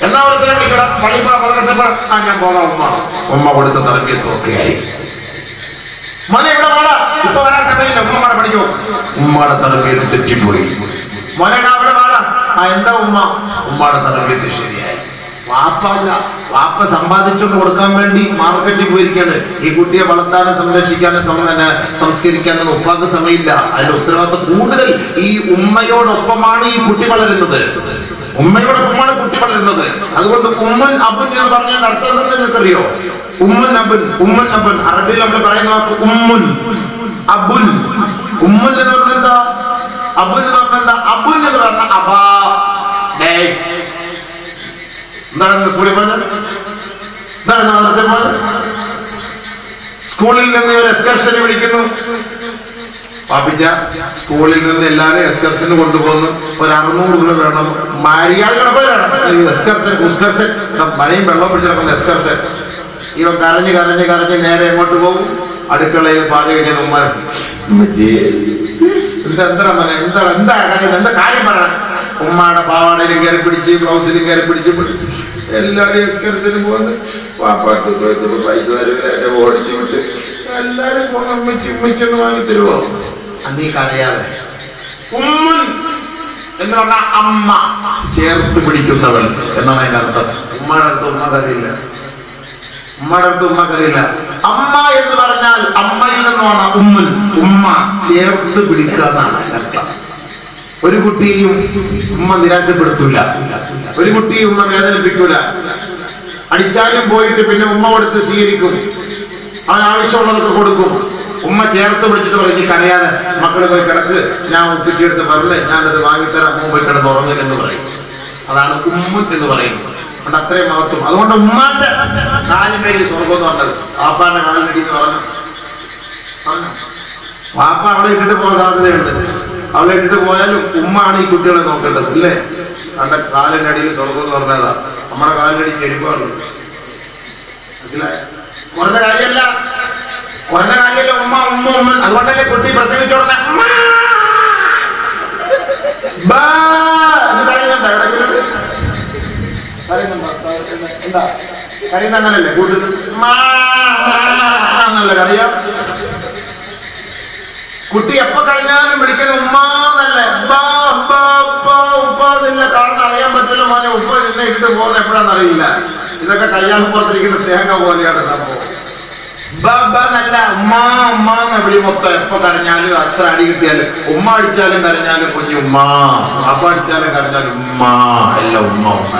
എന്നാ ഓരോരുത്തരെ വിളിക്കണം. ഞാൻ പോകാം ഉമ്മ. ഉമ്മ കൊടുത്ത തർബിയത്തും ഒക്കെയായി. മോനെ ഇവിടെ വാടാ, ഇപ്പൊ വരാൻ സമയമില്ല, ഉമ്മമാടെ പഠിക്കോ. ഉമ്മയുടെ തർബിയത്ത് തെറ്റിപ്പോയി. മോനെ അവിടെ വാടാ. എന്താ ഉമ്മ? ഉമ്മയുടെ തർബിയത്ത് ശരിയായി. വാപ്പല്ല, വാപ്പ സമ്പാദിച്ചുകൊണ്ട് കൊടുക്കാൻ വേണ്ടി മാർക്കറ്റിൽ പോയിരിക്കാണ്. ഈ കുട്ടിയെ വളർത്താനും സംരക്ഷിക്കാനും സംസ്കരിക്കാനും ഉപ്പാക്ക് സമയമില്ല. അതിന്റെ ഉത്തരവാദിത്വം കൂടുതൽ ഈ ഉമ്മയോടൊപ്പമാണ് ഈ കുട്ടി വളരുന്നത്. ഉമ്മയോടൊപ്പമാണ് കുട്ടി വളരുന്നത്. അതുകൊണ്ട് ഉമ്മൻ അബുൻ എന്ന് പറഞ്ഞാൽ അർത്ഥം എന്താണെന്ന് നിങ്ങൾക്കറിയോ? ഉമ്മൻ അബുൻ, ഉമ്മൻ അബുൻ. അറബിയിൽ നമ്മൾ പറയുന്ന വാക്ക് ഉമ്മുൻ അബുൻ. ഉമ്മുൻ എന്ന് പറഞ്ഞാൽ എന്താ? അബുൻ എന്ന് പറഞ്ഞാൽ എന്താ? അബുൻ എന്ന് പറഞ്ഞാൽ അബാ. എന്താണ് സ്കൂളിൽ പോയത്? എന്താണ് സ്കൂളിൽ നിന്ന് ഒരു എക്സ്കർഷന് വിളിക്കുന്നു. പാപ്പിച്ച, സ്കൂളിൽ നിന്ന് എല്ലാവരും എക്സ്കർഷന് കൊണ്ടുപോകുന്നു. ഒരു 600 രൂപ വേണം. മര്യാദ എക്സ്കർഷൻ മഴയും വെള്ളം പിടിച്ചിടക്കുന്ന എക്സ്കർഷൻ. ഇവൻ കരഞ്ഞ് കരഞ്ഞ് കരഞ്ഞ് നേരെ എങ്ങോട്ട് പോകും? അടുക്കളയിൽ പാചകം ചെയ്ത് ഉമ്മ എന്താ കാര്യം പറയണം? ഉമ്മയുടെ പാവാടയിലും കയറി പിടിച്ച് ബ്ലൗസിലും കയറി പിടിച്ച് എല്ലാവരും എക്സ്കർഷനും പോകുന്നു. പാപ്പാട്ട് പൈസ തരുവില്ല, എന്നെ ഓടിച്ചു വിട്ട് എല്ലാവരും പോകുന്ന ഉമ്മച്ചെന്ന് വാങ്ങി തരുമോ? നീ കരയാതെ. ഉമ്മുൻ എന്ന് പറഞ്ഞ അമ്മ, ചേർത്ത് പിടിക്കുന്നവൾ എന്നാണ് അതിന്റെ അർത്ഥം. ഉമ്മയുടെ അടുത്ത് ഉമ്മ കരയില്ല, ഉമ്മയുടെ അടുത്ത് ഉമ്മ കരയില്ല. അമ്മ എന്ന് പറഞ്ഞാൽ അമ്മയിൽ നിന്നാണ് ഉമ്മുൻ, ഉമ്മ ചേർത്ത് പിടിക്കുക എന്നാണ് അർത്ഥം. ഒരു കുട്ടിയും ഉമ്മ നിരാശപ്പെടുത്തൂല, ഒരു കുട്ടിയും ഉമ്മ വേദനിപ്പിക്കൂല. അടിച്ചാലും പോയിട്ട് പിന്നെ ഉമ്മ കൊടുത്ത് സ്വീകരിക്കും, അവൻ ആവശ്യമുള്ളതൊക്കെ കൊടുക്കും. ഉമ്മ ചേർത്ത് പിടിച്ചിട്ട് പറയും, നീ കരയാതെ മക്കള് പോയി കിടക്ക്, ഞാൻ ഒപ്പിച്ചെടുത്ത് പറഞ്ഞ് ഞാനത് വാങ്ങിത്തരാം, അമ്മ പോയി കിടന്ന് ഉറങ്ങുക എന്ന് പറയും. അതാണ് ഉമ്മ എന്ന് പറയുന്നത്. അതുകൊണ്ട് അത്രയും മഹത്വം. അതുകൊണ്ട് ഉമ്മാന്റെ കാലിനടി സ്വർഗം എന്ന് പറഞ്ഞത് വാപ്പാന്റെ കാലിനടി എന്ന് പറഞ്ഞു. വാപ്പ അവളെ ഇട്ടിട്ട് പോകാൻ സാധ്യതയുണ്ട്. അവളെ ഇട്ടിട്ട് പോയാലും ഉമ്മാണ് ഈ കുട്ടികളെ നോക്കേണ്ടത്, ഇല്ലേ? അവന്റെ കാലിന്റെ അടിയിൽ സ്വർഗം എന്ന് പറഞ്ഞതാ. നമ്മുടെ കാലിനടി ചെരുപ്പാണ്. മനസ്സിലായ? കുറഞ്ഞ കാര്യമല്ല, കുറഞ്ഞ കാര്യമല്ല ഉമ്മ ഉമ്മ ഉമ്മ. അതുകൊണ്ടല്ലേ കുട്ടി പ്രസവിച്ചോടനെ പറയുന്നുണ്ടോ? എവിടെയെങ്കിലും എന്താ കരയുന്ന? അങ്ങനല്ലേ കൂടുതൽ എന്നല്ലേ അറിയാം. കുട്ടി എപ്പോ കഴിഞ്ഞാലും വിളിക്കുന്ന ഉമ്മാന്നല്ലേ, ഉപ്പാന്നില്ല. കാരണം അറിയാൻ പറ്റില്ല മോനെ, ഉപ്പ നിന്നെ ഇട്ട് പോകുന്ന എപ്പോഴാന്ന് അറിയില്ല. ഇതൊക്കെ കയ്യാൽപ്പുറത്തിരിക്കുന്ന തേങ്ങ പോലെയാണ് സംഭവം. നല്ല ഉമ്മ ഉമ്മ എവിടെ മൊത്തം എപ്പോ കരഞ്ഞാലും അത്ര അടി കിട്ടിയാലും ഉമ്മ അടിച്ചാലും കരഞ്ഞാലും കുഞ്ഞു ഉമ്മ, അപ്പ അടിച്ചാലും കരഞ്ഞാലും ഉമ്മ, എല്ലാം ഉമ്മ ഉമ്മ.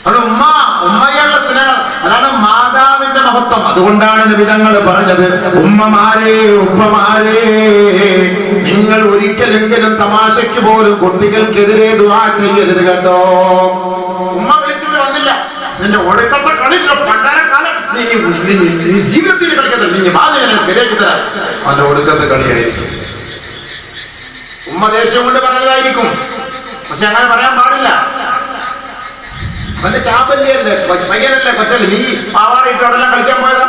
അത് ഉമ്മ ഉമ്മയുള്ള സ്നേഹം, അതാണ് മാതാവിന്റെ മഹത്വം. അതുകൊണ്ടാണ് നബിതങ്ങൾ പറഞ്ഞത്, ഉമ്മമാരെ ഉപ്പമാരെ നിങ്ങൾ ഒരിക്കലെങ്കിലും തമാശയ്ക്ക് പോലും കുട്ടികൾക്കെതിരെ ദുആ ചെയ്യരുത് കേട്ടോ. ഉമ്മ വിളിച്ചിട്ട് വന്നില്ല, നിന്റെ ഒടുക്കത്തെ കളി പണ്ടാരക്കാലം നീ ജീവിതത്തിൽ കളിക്കത്തില്ല, നീ ബാധ്യത ശരിയാക്കി തരാം. അവന്റെ ഒടുക്കത്തെ കളിയായിരിക്കും. ഉമ്മ ദേഷ്യം കൊണ്ട് പറഞ്ഞതായിരിക്കും, പക്ഷെ അങ്ങനെ പറയാൻ പാടില്ല. അവന്റെ ചാപ്പല്യല്ലേ, പയ്യനല്ലേ, കൊച്ചല്ലേ, നീ പാവാറിയിട്ട് അവിടെ കളിക്കാൻ പോയതാ.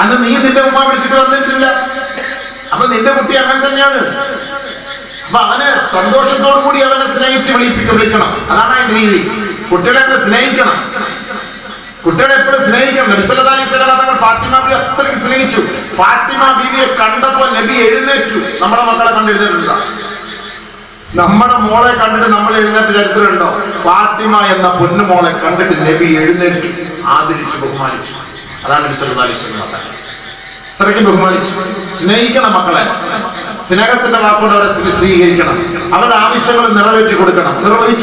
അന്ന് നീ നിന്റെ ഉമ്മ വിളിച്ചിട്ട് വന്നിട്ടില്ല. അപ്പൊ നിന്റെ കുട്ടി അങ്ങനെ തന്നെയാണ്. അപ്പൊ അവനെ സന്തോഷത്തോടു കൂടി അവനെ സ്നേഹിച്ച് വിളിക്കണം. അതാണ് അതിന്റെ രീതി. കുട്ടികളെ അവനെ സ്നേഹിക്കണം, കുട്ടികളെ എപ്പോഴും സ്നേഹിക്കണം. നബി സല്ലല്ലാഹു അലൈഹി വസല്ലം തങ്ങൾ ഫാത്തിമ ബീവി അത്രയ്ക്ക് സ്നേഹിച്ചു. ഫാത്തിമ ബീവിയെ കണ്ടപ്പോൾ നബി എഴുന്നേറ്റു. നമ്മുടെ മക്കളെ കണ്ടെഴുന്നേറ്റുണ്ടോ? നമ്മുടെ മോളെ കണ്ടിട്ട് നമ്മൾ എഴുന്നേറ്റ ചരിത്രമുണ്ടോ? ഫാത്തിമ എന്ന പൊന്നുമോളെ കണ്ടിട്ട് നബി എഴുന്നേറ്റു, ആദരിച്ചു, ബഹുമാനിച്ചു. അതാണ് നബി സല്ലല്ലാഹു അലൈഹി വസല്ലം തങ്ങൾ അത്രയ്ക്ക് ബഹുമാനിച്ചു. സ്നേഹിക്കണം മക്കളെ, സ്നേഹത്തിന്റെ വാക്കുകൊണ്ട് അവരെ സ്വീകരിക്കണം. അവരുടെ ആവശ്യങ്ങൾ നിർവഹിച്ചു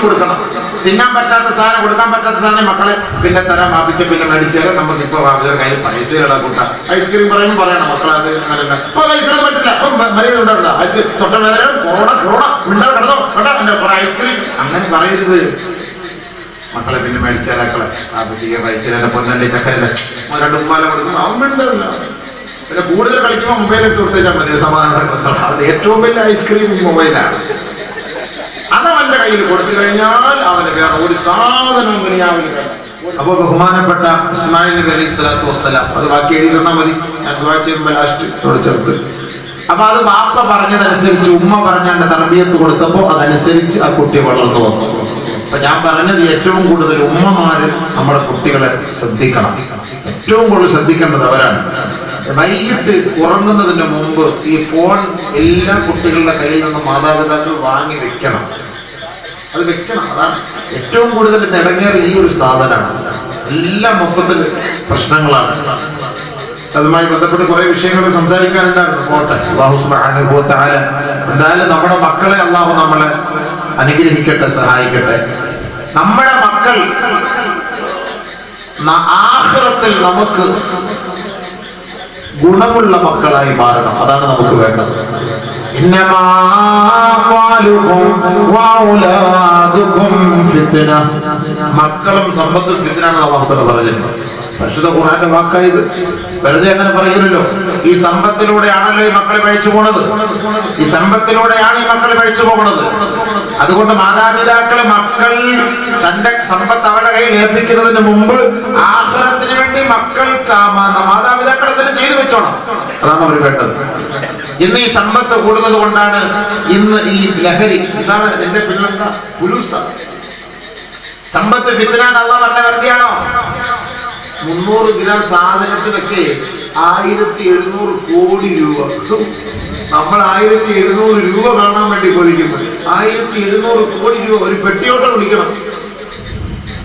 കൊടുക്കണം. തിന്നാൻ പറ്റാത്ത സാധനം, കൊടുക്കാൻ പറ്റാത്ത സാധനം മക്കളെ പിന്നെ തരാൻ വാപ്പിച്ച് പിന്നെ മേടിച്ചാലും നമുക്ക് ഇപ്പൊ വാപ്പിച്ച കയ്യിൽ പൈസ കൂട്ട. ഐസ്ക്രീം പറയണം മക്കളെ, അത് അങ്ങനെ ഇപ്പൊ ഐസ്ക്രീം പറ്റില്ല, അപ്പൊ മര്യാദ ഉണ്ടാവില്ല. ഐസ്ക്രീം തൊട്ട വേദന കൊറോണ മിണ്ടാതെ കിടന്നോ കേട്ടോ, എന്റെ കുറെ ഐസ്ക്രീം അങ്ങനെ പറയരുത്. മക്കളെ പിന്നെ മേടിച്ചാലാക്കളെ വാപ്പിച്ച് പൈസ പൊന്നല്ലേ ചക്കരല്ലേ രണ്ട് ഉമ്മാല കൊടുക്കും, അവൻ മിണ്ടാവില്ല. പിന്നെ കൂടുതൽ കളിക്കുമ്പോൾ മൊബൈൽ എടുത്ത് കൊടുത്തേച്ചാൽ മതി, സമാധാനം. അത് ഏറ്റവും വലിയ ഐസ്ക്രീം ഈ മൊബൈലാണ്. അതവന്റെ കയ്യിൽ കൊടുത്തു കഴിഞ്ഞാൽ അവന് വേറെ ഒരു സാധനം ദുനിയാവിൽ വേണം. അപ്പൊ ബഹുമാനപ്പെട്ട ഇസ്മായിൽ നബി അലൈഹി സ്വലാത്തു വസ്സലാം, അത് ബാക്കി എഴുതി തന്നാൽ മതി, ഞാൻ ദുആ ചെയ്യുമ്പോൾ ലാസ്റ്റ് ചേർത്ത്. അപ്പൊ അത് ബാപ്പ പറഞ്ഞതനുസരിച്ച് ഉമ്മ പറഞ്ഞാണ്ട് തർബിയത്ത് കൊടുത്തപ്പോ അതനുസരിച്ച് ആ കുട്ടി വളർന്നു വന്നു. അപ്പൊ ഞാൻ പറഞ്ഞത് ഏറ്റവും കൂടുതൽ ഉമ്മമാര് നമ്മുടെ കുട്ടികളെ ശ്രദ്ധിക്കണം. ഏറ്റവും കൂടുതൽ ശ്രദ്ധിക്കേണ്ടത് അവരാണ്. വൈകിട്ട് ഉറങ്ങുന്നതിന് മുമ്പ് ഈ ഫോൺ എല്ലാ കുട്ടികളുടെ കയ്യിൽ നിന്ന് മാതാപിതാക്കൾ വാങ്ങി വെക്കണം. അത് വെക്കണം. അതാണ് ഏറ്റവും കൂടുതൽ നെടങ്ങേറി ഈ ഒരു സാധനമാണ്. എല്ലാം മൊത്തത്തിൽ പ്രശ്നങ്ങളാണ്. അതുമായി ബന്ധപ്പെട്ട് കുറെ വിഷയങ്ങൾ സംസാരിക്കാനുണ്ടായിരുന്നു. പോട്ടെ, അല്ലാഹു സുബ്ഹാനഹു വ തആല എന്തായാലും നമ്മുടെ മക്കളെ അല്ലാഹു നമ്മളെ അനുഗ്രഹിക്കട്ടെ, സഹായിക്കട്ടെ. നമ്മുടെ മക്കൾ ആഖിറത്തിൽ നമുക്ക് ഗുണമുള്ള മക്കളായി മാറണം. അതാണ് നമുക്ക് വേണ്ടത്. മക്കളും സമ്പത്തും ഫിത്നാണ് അല്ലാഹു തആല പറഞ്ഞിട്ടുണ്ട്. പരിശുദ്ധ ഖുർആന്റെ വാക്കായത് വെറുതെ അങ്ങനെ പറയില്ലല്ലോ. ഈ സമ്പത്തിലൂടെയാണല്ലോ ഈ മക്കളെ പഴിച്ചു പോണത്. ഈ സമ്പത്തിലൂടെയാണ് ഈ മക്കളെ പഴിച്ചു പോകുന്നത്. അതുകൊണ്ട് മാതാപിതാക്കളെ മക്കൾ തന്റെ സമ്പത്ത് അവരുടെ കയ്യിൽ ഏൽപ്പിക്കുന്നതിന് മുമ്പ് ആഖിറത്തിന് വേണ്ടി മക്കൾക്ക് മാതാപിതാക്കളെ തന്നെ ചെയ്തു വെച്ചോണം. അതാണ് അവർ വേണ്ടത്. ഇന്ന് ഈ സമ്പത്ത് കൂടുന്നത് കൊണ്ടാണ് ഇന്ന് ഈ ലഹരി. എന്താണ് എന്റെ പിള്ളേന്താ പുലൂസ സമ്പത്ത് ഫിത്നാൻ അല്ലാഹു പറഞ്ഞ വെറുതെയാണോ? 300 ഗ്രാം സാധനത്തിനൊക്കെ 1700 കോടി രൂപ. നമ്മൾ 1700 രൂപ കാണാൻ വേണ്ടി കൊതിക്കുന്നത്. 1700 കോടി രൂപ ഒരു പെട്ടിയോട്ടം വിളിക്കണം.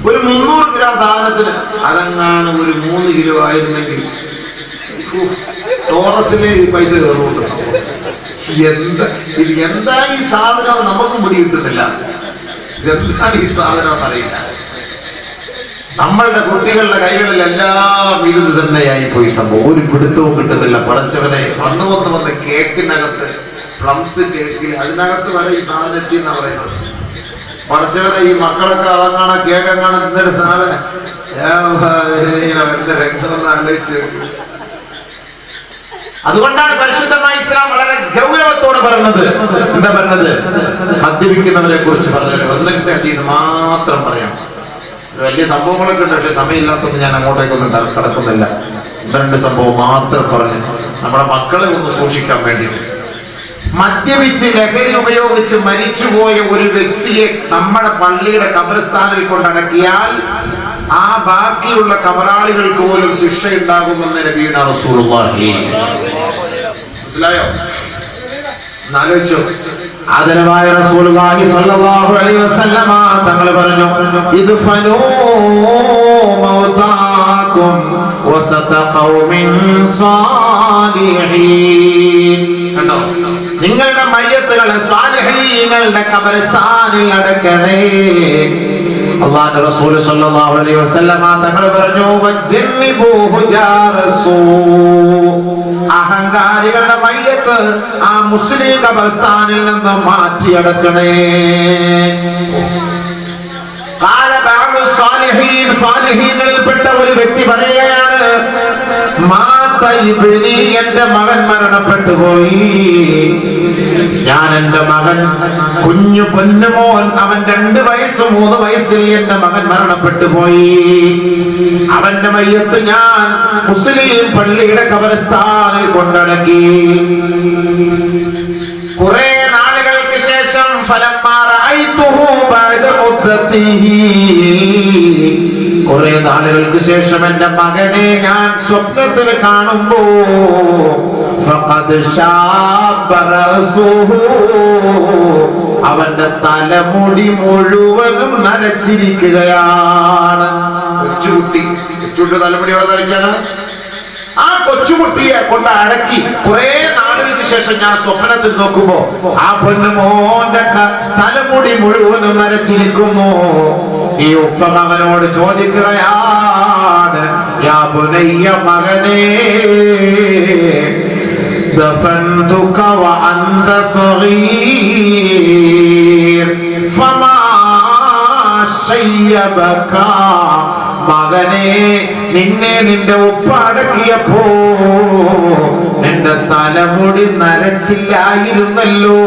ഒരു 300 ഗ്രാം സാധനത്തിന് അതങ്ങാണ് ഒരു 3 കിലോ ആയിരുന്നെങ്കിൽ ടോറസിലെ ഈ പൈസ കയറുന്നുണ്ട്. എന്താ ഈ സാധനം നമുക്കും പിടി കിട്ടുന്നില്ല. ഇതെന്താണ് ഈ സാധനം എന്നറിയില്ല. നമ്മളുടെ കുട്ടികളുടെ കൈകളിലെല്ലാം ഇത് തന്നെയായി പോയി സംഭവം. ഒരു പിടുത്തവും കിട്ടുന്നില്ല. പടച്ചവനെ വന്ന് കേക്കിനകത്ത് പ്ലംസ് കേക്കിൽ അതിനകത്ത് വരെ ഈ സാധനം എത്തി എന്നാ പറയുന്നത്. പടച്ചവനെ ഈ മക്കളൊക്കെ അതങ്ങാണ് കേക്കെങ്ങാണ് തിന്നിട്ട് സാധനം എന്റെ രക്തമെന്ന് ആലോചിച്ച്. അതുകൊണ്ടാണ് പരിശുദ്ധമായ ഇസ്ലാം വളരെ ഗൗരവത്തോടെ പറഞ്ഞത്. എന്താ പറഞ്ഞത്? മദ്യപിക്കുന്നവരെ കുറിച്ച് പറഞ്ഞല്ലോ. ഒന്നിന്റെ അതീത് മാത്രം പറയണം. വലിയ സംഭവങ്ങളൊക്കെ ഉണ്ട്, പക്ഷെ സമയമില്ലാത്തതുകൊണ്ട് ഞാൻ അങ്ങോട്ടേക്കൊന്നും കടക്കുന്നില്ല. 2 സംഭവം മാത്രം പറഞ്ഞു നമ്മുടെ മക്കളെ ഒന്ന് സൂക്ഷിക്കാൻ വേണ്ടിയിട്ട്. മദ്യപിച്ച് ലഹരി ഉപയോഗിച്ച് മരിച്ചുപോയ ഒരു വ്യക്തിയെ നമ്മുടെ പള്ളിയുടെ ഖബർസ്ഥാനിൽ കൊണ്ടടക്കിയാൽ ആ ബാക്കിയുള്ള ഖബറാളികൾക്ക് പോലും ശിക്ഷ ഉണ്ടാകുമെന്ന് നബിയുനാ റസൂലുള്ളാഹി. മനസ്സിലായോ? ആലോചിച്ചു. ആദരവായ റസൂലുള്ളാഹി സ്വല്ലല്ലാഹു അലൈഹി വസല്ലമ തങ്ങൾ പറഞ്ഞു, ഇദ്ഫനൂ മൗതാകും വസതഖൗ മിൻ സാലിഹീൻ. കണ്ടോ? നിങ്ങളുടെ മയ്യത്തുകളെ സ്വാലിഹീങ്ങളുടെ ഖബർസ്ഥാനിൽ അടക്കണേ. അല്ലാഹുവിന്റെ റസൂൽ സ്വല്ലല്ലാഹു അലൈഹി വസല്ലമ തങ്ങൾ പറഞ്ഞു, വജന്നിബൂഹു ജാറസൂ. അഹങ്കാരികളുടെ മയ്യത്ത് ആ മുസ്ലിം ഖബർസ്ഥാനിൽ നിന്ന് മാറ്റിയടക്കണേ. സാലിഹീങ്ങളിൽപ്പെട്ട ഒരു വ്യക്തി പറയുകയാണ്, എന്റെ മകൻ മരണപ്പെട്ടു പോയി. ഞാൻ എന്റെ മകൻ കുഞ്ഞു പൊന്നുമോൻ, അവൻ 2 വയസ്സ് 3 വയസ്സിൽ എന്റെ മകൻ മരണപ്പെട്ടു പോയി. അവന്റെ മയ്യത്ത് ഞാൻ മുസ്ലിം പള്ളിയുടെ ഖബർസ്ഥാനിൽ കൊണ്ടടക്കി. കുറെ നാളുകൾക്ക് ശേഷം കുറെ നാളുകൾക്ക് ശേഷം എന്റെ മകനെ ഞാൻ സ്വപ്നത്തിൽ കാണുമ്പോ അവന്റെ തലമുടി മുഴുവനും നരച്ചിരിക്കുകയാണ്. കൊച്ചുകുട്ടി തലമുടിയോടെ നരയ്ക്കാനാണ്. ആ കൊച്ചുകുട്ടിയെ കൊണ്ട് അടക്കി കുറെ നാളുകൾക്ക് ശേഷം ഞാൻ സ്വപ്നത്തിൽ നോക്കുമ്പോ ആ പൊന്നുമോന്റെ തലമുടി മുഴുവനും നരച്ചിരിക്കുന്നു. ഈ ഉപ്പ മകനോട് ചോദിക്കുകയാണ്, യാ ബുനയ്യ, മകനേ, ദഫൻതുക വഅന്ത സഗീർ ഫമാ ശയ്യബക. മകനെ, നിന്നെ നിന്റെ ഉപ്പ അടക്കിയപ്പോ നിന്റെ തലമുടി നരച്ചില്ലായിരുന്നല്ലോ.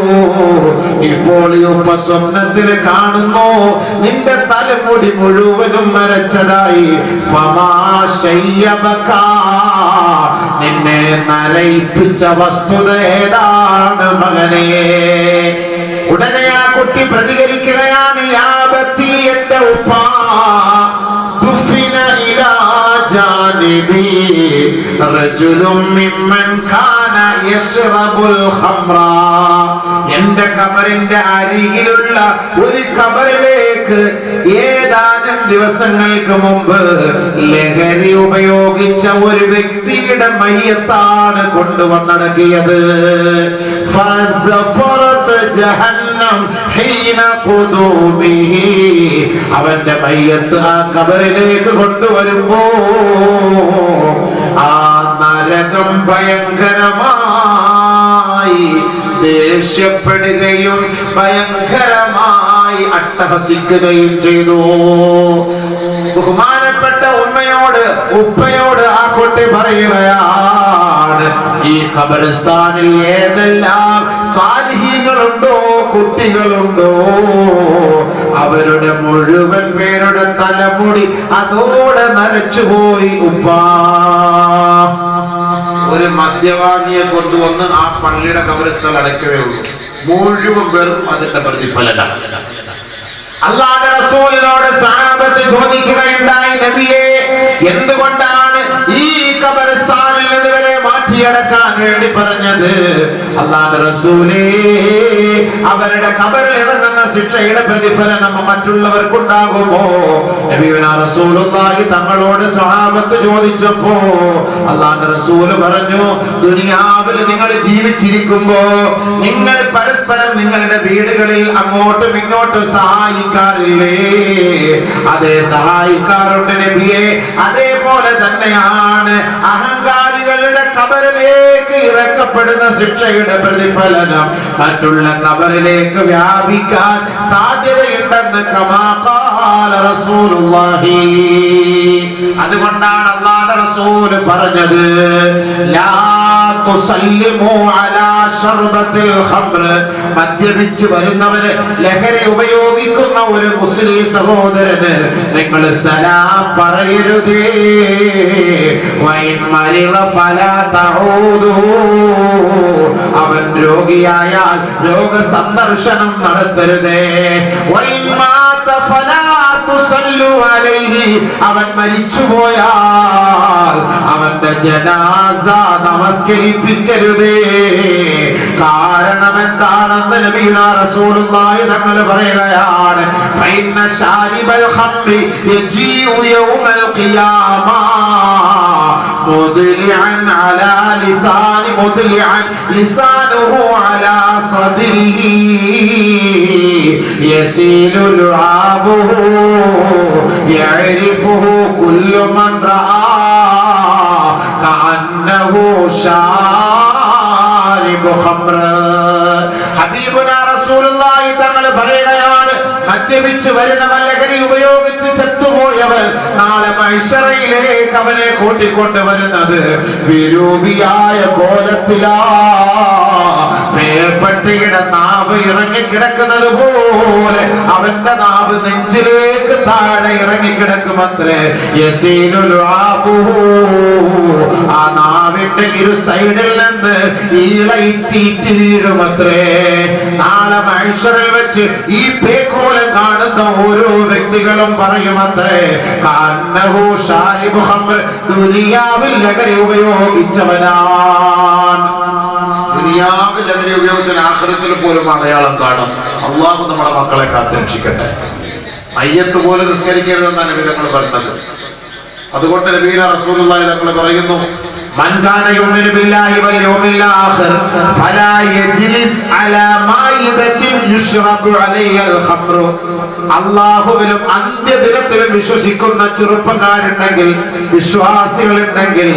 ഇപ്പോൾ ഈ ഉപ്പ സ്വപ്നത്തിൽ കാണുന്നു നിന്റെ തലമുടി മുഴുവനും നരച്ചതായി. നിന്നെ നരയിപ്പിച്ച വസ്തുത ഏതാണ് മകനെ? ഉടനെ ആ കുട്ടി പ്രതികരിക്കുകയാണ്, യാബത്തി, എന്റെ ഉപ്പ, എന്റെ ഖബറിന്റെ അരികിലുള്ള ഒരു ഖബറിലേക്ക് ഏതാനും ദിവസങ്ങൾക്ക് മുമ്പ് ലഹരി ഉപയോഗിച്ച ഒരു വ്യക്തിയുടെ മയ്യത്താണ് കൊണ്ടുവന്നടക്കിയത്. അവന്റെ മയ്യത്ത് ആ ഖബറിലേക്ക് കൊണ്ടുവരുമ്പോ ആ നരകം ഭയങ്കരമായി ദേഷ്യപ്പെടുകയും ഭയങ്കരമായി അട്ടഹസിക്കുകയും ചെയ്തു. ബഹുമാനപ്പെട്ട ഉമ്മയോട് ഉപ്പയോട് ആ കുട്ടി പറയുകയാണ്, ഈ ഖബർസ്ഥാനിൽ ഏതെല്ലാം സാലിഹീങ്ങളുണ്ടോ, കുട്ടികളുണ്ടോ, അവരുടെ മുഴുവൻ പേരുടെ തലമുടി അതോടെ നരച്ചുപോയി ഉപ്പാ. ഒരു മദ്യപാനിയെ കൊണ്ടുവന്ന് ആ പള്ളിയുടെ ഖബർസ്ഥാനിൽ അടയ്ക്കവേ ഉള്ളൂ. മുഴുവൻ പേർക്കും അതിന്റെ പ്രതിഫലമാണ്. അല്ലാഹുവിന്റെ റസൂലിനോട് സഹാബത്ത് ചോദിക്കുകയുണ്ടായി, നബിയേ, എന്തുകൊണ്ടാണ് ഈ ഖബർസ്ഥാനിൽ നിന്ന് വരെ മാറ്റിയടക്കാൻ വേണ്ടി പറഞ്ഞത്? അല്ലാഹുവിന്റെ റസൂലേ, അവരുടെ ഖബറിൽ ഇറങ്ങുന്ന ശിക്ഷയുടെ പ്രതിഫലനം മറ്റുള്ളവർക്കുണ്ടാകുമോ? നബിയുനാ റസൂലുള്ളാഹി തങ്ങളോട് സഹാബത്ത് ചോദിച്ചപ്പോ അല്ലാഹുവിന്റെ റസൂൽ പറഞ്ഞു, ദുനിയാവിൽ നിങ്ങൾ ജീവിച്ചിരിക്കുമ്പോ നിങ്ങൾ പരസ്പരം നിങ്ങളുടെ വീടുകളിൽ അങ്ങോട്ടും ഇങ്ങോട്ടും സഹായിക്കാറില്ലേ? അതെ, സഹായിക്കാറുണ്ട് നബിയെ. അതേപോലെ തന്നെയാണ് അഹങ്കാരികളുടെ ഖബറിലേക്ക് ഇറക്കപ്പെടുന്ന ശിക്ഷയുടെ പ്രതിഫലനം മറ്റുള്ള ഖബറിലേക്ക് വ്യാപിക്കാൻ സാധ്യതയുണ്ടെന്ന് കമാ ഖാല റസൂലുള്ളാഹി. അതുകൊണ്ടാണ് അല്ലാഹുവിന്റെ റസൂൽ പറഞ്ഞത്, ലാ തുസല്ലിമു അലാ ശർബത്തിൽ ഖംർ. മദ്യപിച്ച് വരുന്നവര്, ലഹരി ഉപയോഗിക്കുന്ന ഒരു മുസ്ലിം സഹോദരന് നിങ്ങൾ സലാം പറയരുതേ. വൈൻ മരിള ഫലാ തഊദു. അവൻ രോഗിയായാൽ രോഗ സന്ദർശനം നടത്തരുതേ. വൈൻ മാത ഫലാ തുസല്ലു അലൈഹി. അവൻ മരിച്ചുപോയാൽ അവന്റെ ജനാസ നമസ്കരിപ്പിക്കരുതേ. കാരണം എന്താണെന്ന് നബിയുനാ റസൂലുള്ളാഹി തങ്ങൾ പറയുകയാണ്, ഫൈന ശാരിബൽ ഖംറി യജീഉ യൗമൽ ഖിയാമ മുദ്ലിഅൻ അലാ ലിസാനി മുദ്ലിഅൻ ലിസാനുഹു അലാ സദ്രിഹി യസീലു ലുആബുഹു യഅരിഫുഹു കുല്ലു മൻ റആ കഅന്നഹു ശാരിബു ഖംർ. ഹബീബുനാ റസൂലുള്ളാഹി തങ്ങൾ പറയുകയാണ്, മദ്യപിച്ച് വരുന്നവൻ, ലഹരി ഉപയോഗിച്ച് ചത്തുപോയവൻ നാളെ മഹ്ശറയിലേക്ക് അവനെ കൂട്ടിക്കൊണ്ടുവരുന്നത് വിരൂപിയായ കോലത്തിലാ. പേപ്പട്ടിയുടെ നാവ് ഇറങ്ങിക്കിടക്കുന്നത് പോലെ അവന്റെ നാവ് നെഞ്ചിലേക്ക് താഴെ ഇറങ്ങിക്കിടക്കുമത്രേ. ആ നാവിന്റെ ഇരു സൈഡിൽ നിന്ന് ഈളയിറ്റീറ്റ് വീഴുമത്രേ. നാളെ മഹ്ശറിൽ വെച്ച് ഈ പേക്കോലം കാണുന്ന ഓരോ വ്യക്തികളും പറയുമത്രേ, കന്നഹു ശാരിബു ഖംർ. ദുനിയാവിൽ ലഹരി ഉപയോഗിച്ചവനാണ്. ദുനിയാവിൽ ലഹരി ഉപയോഗിച്ച ആഖിറത്തിൽ പോലും അടയാളം കാണും. അള്ളാഹു നമ്മുടെ മക്കളെ കാത്തുരക്ഷിക്കട്ടെ. മയ്യത്ത് പോലും നിസ്കരിക്കരുതെന്നാണ് നബി തങ്ങൾ പറഞ്ഞത്. അതുകൊണ്ട് നബിയുനാ റസൂലുള്ളാഹി തങ്ങൾ പറയുന്നു, മൻ കാന യുമിനു ബില്ലാഹി വൽ യൗമിൽ ആഖിർ ഫലാ യജ്ലിസ് അലാ മായിദത്തിൻ യുശ്റബു അലൈഹൽ ഖംർ. അല്ലാഹുവിലും അന്ത്യദിനത്തിലും വിശ്വസിക്കുന്ന ചെറുപ്പക്കാരുണ്ടെങ്കിൽ, വിശ്വാസികളുണ്ടെങ്കിൽ,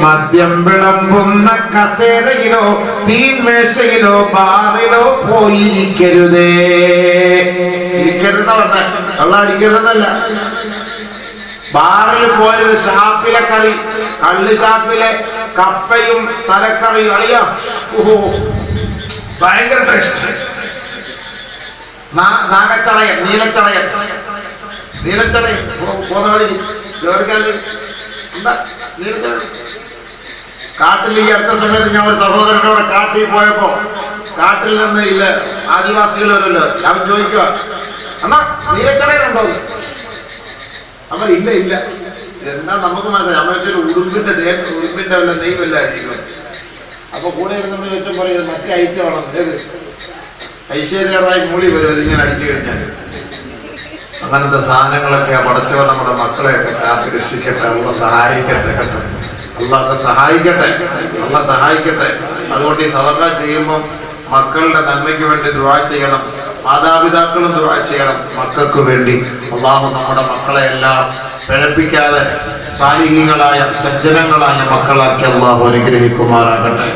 മദ്യം വിളമ്പുന്ന കസേരയിലോ തീന്മേശയിലോ ബാറിലോ പോയിരിക്കരുതേ. ഇരിക്കരുതെന്ന് പറഞ്ഞ കള്ളടിക്കരുതെന്നല്ല. ബാറിൽ പോയത് ഷാപ്പിലെ കറി, കള്ള് ഷാപ്പിലെ കപ്പയും തലക്കറിയും അളിയാ, ഭയങ്കര ടേസ്റ്റ്. നാഗച്ചടയൻ, നീലച്ചടയൻ പോന്നവഴി നീലച്ചടയൻ. കാട്ടിൽ ഈ അടുത്ത സമയത്ത് ഞാൻ ഒരു സഹോദരനോട് കാട്ടിൽ പോയപ്പോ, കാട്ടിൽ നിന്ന് ഇല്ല ആദിവാസികൾ വരുമല്ലോ, അവൻ ചോദിക്കുക, അണ്ണാ നീലച്ചടയനുണ്ടോ? അവർ ഇല്ല ഇല്ല. എന്താ നമുക്ക് മനസ്സിലായി, നമ്മൾ ഉടുമ്പിന്റെ ഉടുമ്പിന്റെ വല്ല നെയ്വല്ലായിരിക്കും. അപ്പൊ കൂടെ ഇരുന്ന് ചോദിച്ചാൽ പറയുന്നത് മറ്റേ ഐറ്റം ആണെന്ന്. ഏത് ഐശ്വര്യറായി മൂളി വരും ഇതിങ്ങനെ അടിച്ചു കഴിഞ്ഞാൽ. അങ്ങനത്തെ സാധനങ്ങളൊക്കെ പടച്ചവർ നമ്മുടെ മക്കളെയൊക്കെ കാത്ത് രക്ഷിക്കട്ടെ. അള്ളാഹ് സഹായിക്കട്ടെ കേട്ടോ. അള്ളാഹ് സഹായിക്കട്ടെ, അള്ളാഹ് സഹായിക്കട്ടെ. അതുകൊണ്ട് ഈ സദഖ ചെയ്യുമ്പോൾ മക്കളുടെ നന്മയ്ക്ക് വേണ്ടി ദുആ ചെയ്യണം. മാതാപിതാക്കളും ദുആ ചെയ്യണം മക്കൾക്ക് വേണ്ടി. അള്ളാഹു നമ്മുടെ മക്കളെ എല്ലാം പിഴപ്പിക്കാതെ സാലിഹീങ്ങളായ സജ്ജനങ്ങളായ മക്കളാക്കി അള്ളാഹു അനുഗ്രഹിക്കുമാറാകട്ടെ.